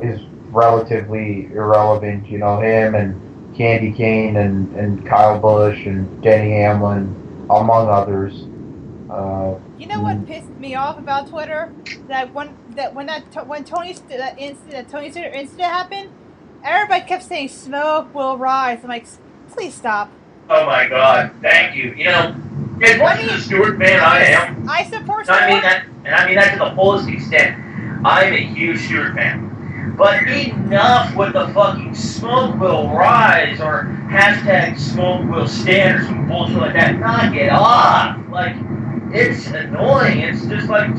is relatively irrelevant, him and Kandy Kahne and Kyle Busch and Denny Hamlin, among others. You know what pissed me off about Twitter? When Tony Stewart incident happened, everybody kept saying smoke will rise. I'm like, please stop. Oh my God! Thank you. As much as a Stewart fan I am, I support Stewart. I mean that to the fullest extent. I'm a huge Stewart fan. But enough with the fucking smoke will rise or hashtag smoke will stand or some bullshit like that. Knock it off. Like, it's annoying. It's just about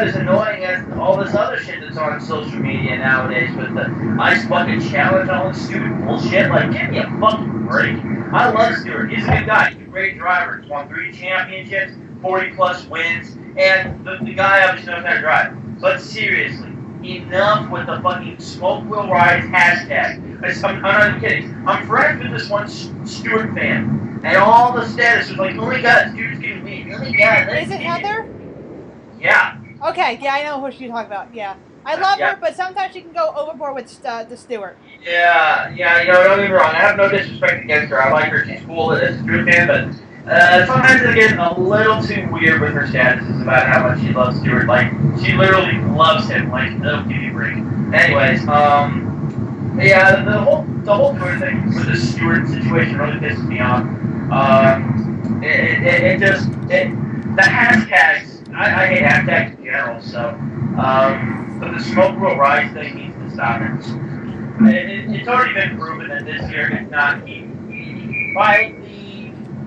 as annoying as all this other shit that's on social media nowadays with the ice bucket challenge and all this stupid bullshit. Like, give me a fucking break. I love Stewart. He's a good guy. He's a great driver. He's won 3 championships, 40-plus wins, and the guy obviously knows how to drive. But seriously, enough with the fucking smoke will rise hashtag. I'm not even kidding. I'm friends with this one Stewart fan, and all the status was like, oh my God, Stewart's getting me. Oh my God, is it Heather? Yeah. Okay, yeah, I know who she's talking about. Yeah, I love her, but sometimes she can go overboard with the Stewart. Yeah, don't get me wrong. I have no disrespect against her. I like her. She's cool as a Stewart fan, but sometimes I get a little too weird with her statuses about how much she loves Stewart. Like, she literally loves him. Like, oh, give me a break. Anyways, the whole Twitter thing with the Stewart situation really pisses me off. The hashtags, I hate hashtags in general, so, but the smoke will rise thing needs to stop it. It's already been proven that this year, if not,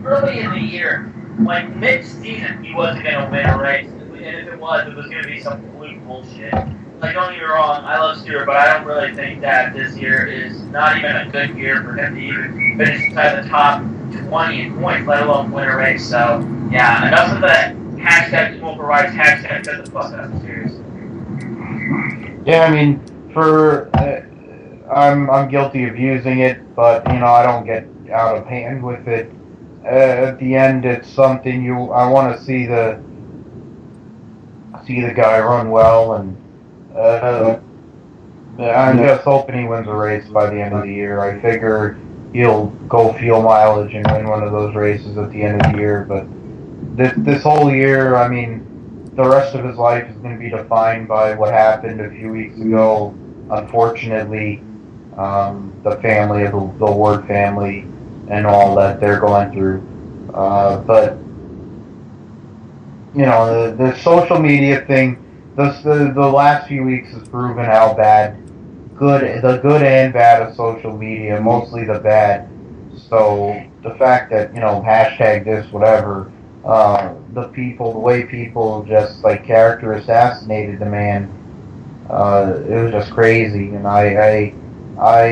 early in the year, like mid-season, he wasn't going to win a race. And if it was going to be some fluke bullshit. Like, don't get me wrong, I love Stewart, but I don't really think that this year is not even a good year for him to even finish inside the top 20 in points, let alone win a race. So, yeah, enough of that hashtag smoke or rise, hashtag shut the fuck up, seriously. Yeah, I mean, for I'm guilty of using it, but I don't get out of hand with it. At the end, it's something I want to see the guy run well, and I'm just hoping he wins a race by the end of the year. I figure he'll go fuel mileage and win one of those races at the end of the year. But this whole year, I mean, the rest of his life is going to be defined by what happened a few weeks ago. Unfortunately, the family of the Ward family and all that they're going through. But the social media thing, the last few weeks has proven how bad, the good and bad of social media, mostly the bad. So the fact that hashtag this, whatever, the way people just like character assassinated the man, it was just crazy. And I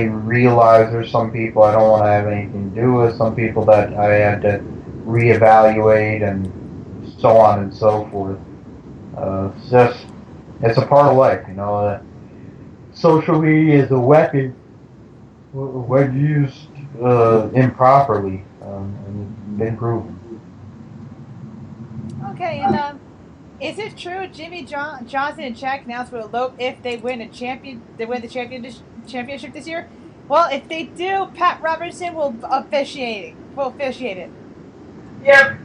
realize there's some people I don't want to have anything to do with, some people that I had to reevaluate, and so on and so forth. It's a part of life, social media is a weapon when used improperly, and it's been proven. Okay, and is it true Jimmy Johnson and Chad Canals will elope if they win the championship this year? Well, if they do, Pat Robertson will officiate it. Yep.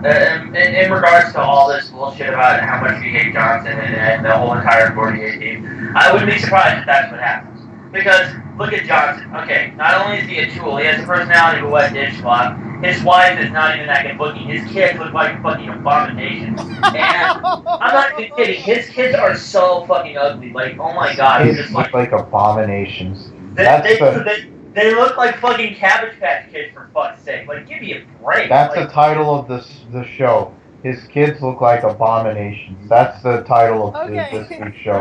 In regards to all this bullshit about how much we hate Johnson and the whole entire 48 team, I wouldn't be surprised if that's what happens. Because look at Johnson. Okay, not only is he a tool, he has the personality of a wet dishcloth. His wife is not even that good looking. His kids look like fucking abominations. And I'm not even kidding. His kids are so fucking ugly. Like, oh my god. Kids look like abominations. They look like fucking Cabbage Patch Kids, for fuck's sake. Like, give me a break. That's the title of the show. His kids look like abominations. That's the title of this week's show.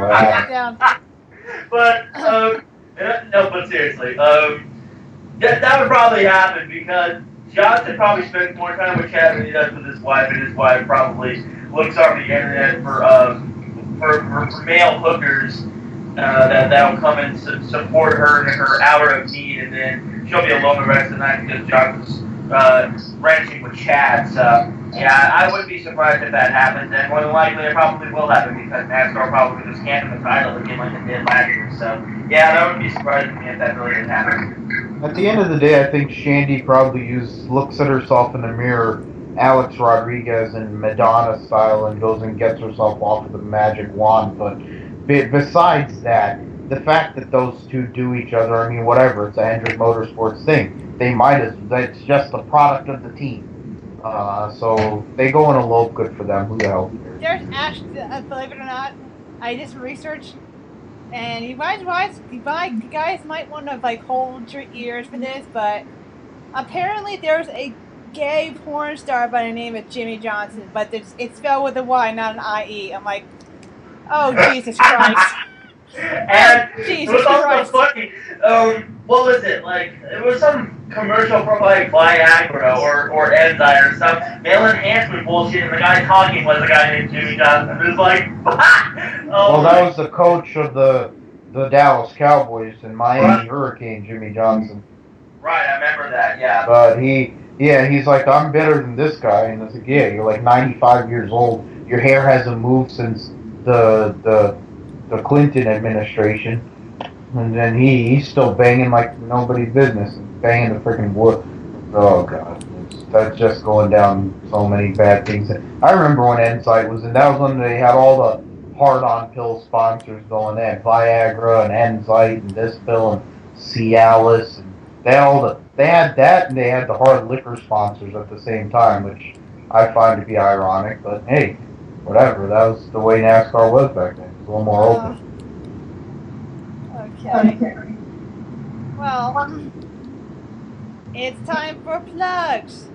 But, no, but seriously, that would probably happen because Johnson probably spends more time with Chad than he does with his wife, and his wife probably looks on the internet for male hookers that'll come and support her in her hour of need, and then she'll be alone the rest of the night because Johnson's ranching with Chad. So, yeah, I wouldn't be surprised if that happens, and more than likely it probably will happen because NASCAR probably just hand him the title again like they did last year. So, yeah, that wouldn't be surprising to me if that really did happen. At the end of the day, I think Shandy probably looks at herself in the mirror, Alex Rodriguez in Madonna style, and goes and gets herself off of the magic wand. But besides that, the fact that those two do each other, I mean, whatever, it's a Hendrick Motorsports thing. It's just a product of the team. So they go and elope, good for them. Who the hell cares? There's actually, believe it or not, I just researched, and you guys might want to hold your ears for this, but apparently there's a gay porn star by the name of Jimmy Johnson, but it's spelled with a Y, not an IE. I'm like, oh Jesus Christ! And Jesus it was also Christ. funny. What was it? Like, it was some commercial for Viagra or Enzyme or some male enhancement bullshit, and the guy talking was a guy named Jimmy Johnson. It was like, well, that was the coach of the Dallas Cowboys and Miami Hurricane, Jimmy Johnson. Right, I remember that. Yeah. But he's like, I'm better than this guy, and it's like, yeah, you're like 95 years old. Your hair hasn't moved since the Clinton administration, and then he's still banging like nobody's business, banging the freaking wood. Oh god, that's just going down so many bad things. I remember when Enzyte was in, that was when they had all the hard-on pill sponsors going. They had Viagra and Enzyte and this pill and Cialis, and they had that, and they had the hard liquor sponsors at the same time, which I find to be ironic. But hey, whatever. That was the way NASCAR was back then. It was a little more open. Okay. Well, it's time for plugs.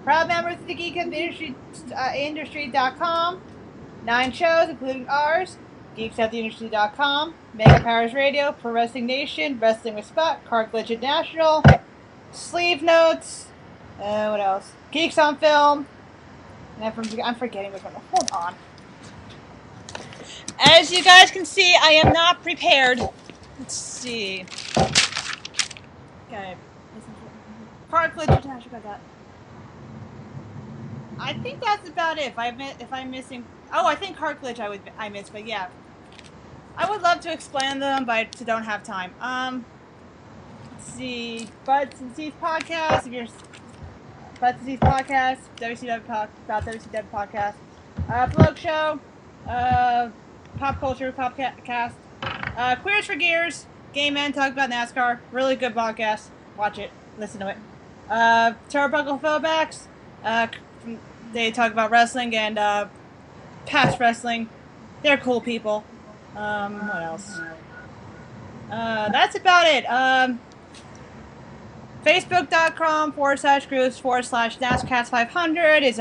Proud members of the Geek of Industry.com. 9 shows, including ours. GeeksOfTheIndustry.com. Mega Powers Radio, Pro Wrestling Nation, Wrestling with Spot, Card Glitch International, Sleeve Notes. What else? Geeks on Film. And I'm forgetting which one. Hold on. As you guys can see, I am not prepared. Let's see. Okay. Cartilage attached. Got that. I think that's about it. If I'm missing, I think cartilage I missed, but yeah, I would love to explain them, but I don't have time. Let's see, Butts and Seeds podcast. If you're Butts and Seeds podcast, WCW about WCW podcast, blog show, pop culture podcast, Queers for Gears, gay men talk about NASCAR. Really good podcast. Watch it, listen to it. Turnbuckle Throwbacks. They talk about wrestling and past wrestling. They're cool people. What else? That's about it. Facebook.com/groups/NASCAST500 is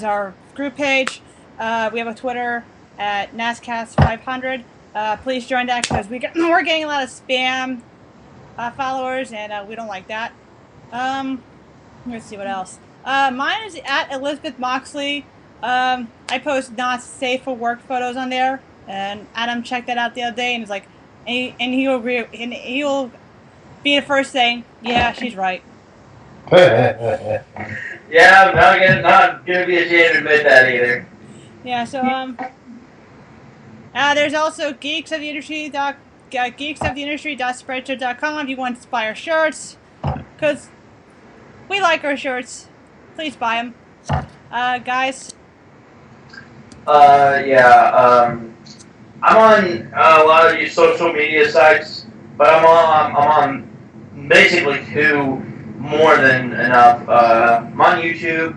our group page. We have a Twitter at NASCAST500. Please join that because we're getting a lot of spam followers and we don't like that. Let's see what else. Mine is at Elizabeth Moxley. I post not safe for work photos on there, and Adam checked that out the other day, and he's like, and he'll be the first saying, "Yeah, she's right." Yeah, I'm not gonna be ashamed to admit that either. Yeah. So there's also geeksoftheindustry.spreadshirt.com if you want to buy our shirts, because we like our shirts. Please buy them, guys. I'm on a lot of these social media sites, but I'm on basically two more than enough. I'm on YouTube.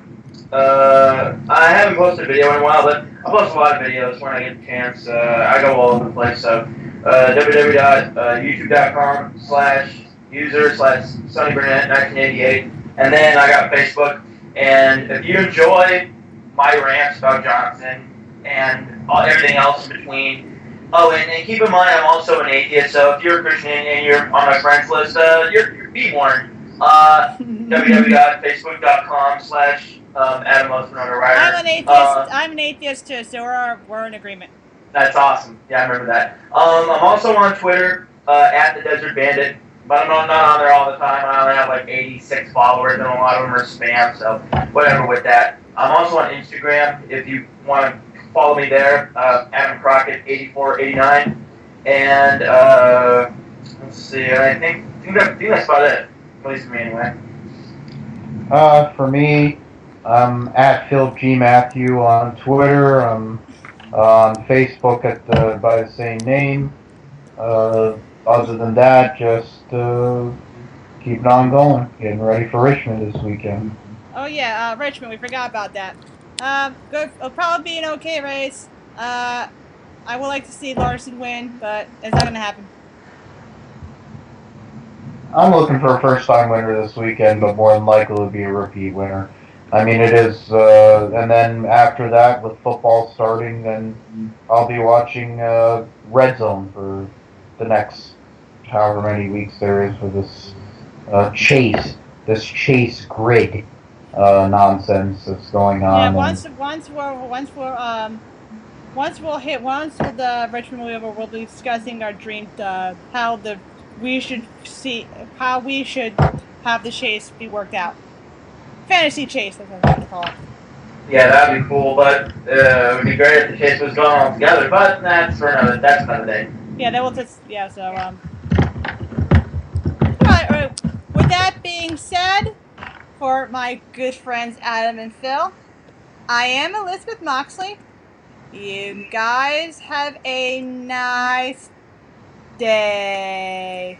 I haven't posted a video in a while, but I post a lot of videos when I get a chance. I go all over the place, so www.youtube.com/user/SunnyBurnett1988, and then I got Facebook. And if you enjoy my rants about Johnson and everything else in between, and keep in mind I'm also an atheist, so if you're a Christian and you're on my friends list, you're be warned. www.facebook.com/Adam Writer. I'm an atheist. I'm an atheist too, so we're in agreement. That's awesome. Yeah, I remember that. I'm also on Twitter at the Desert Bandit. But I'm not on there all the time. I only have like 86 followers, and a lot of them are spam, so whatever with that. I'm also on Instagram if you want to follow me there, Adam Crockett8489. And let's see, I think that's about it. At least for me anyway. For me, I'm at Philip G. Mathew on Twitter. I'm on Facebook by the same name. Other than that, just keeping on going, getting ready for Richmond this weekend. Oh yeah, Richmond, we forgot about that. Good. It'll probably be an okay race. I would like to see Larson win, but it's not going to happen. I'm looking for a first-time winner this weekend, but more than likely it'll be a repeat winner. I mean, it is, and then after that, with football starting, then I'll be watching Red Zone for the next however many weeks there is for this chase grid nonsense that's going on. Yeah, once the Richmond will be over, we'll be discussing our dream, how we should have the chase be worked out. Fantasy chase, that's what I like to call it. Yeah, that'd be cool, but it would be great if the chase was going all together. But that's another day. Yeah, that will just so. Alright, with that being said, for my good friends Adam and Phil, I am Elizabeth Moxley. You guys have a nice day.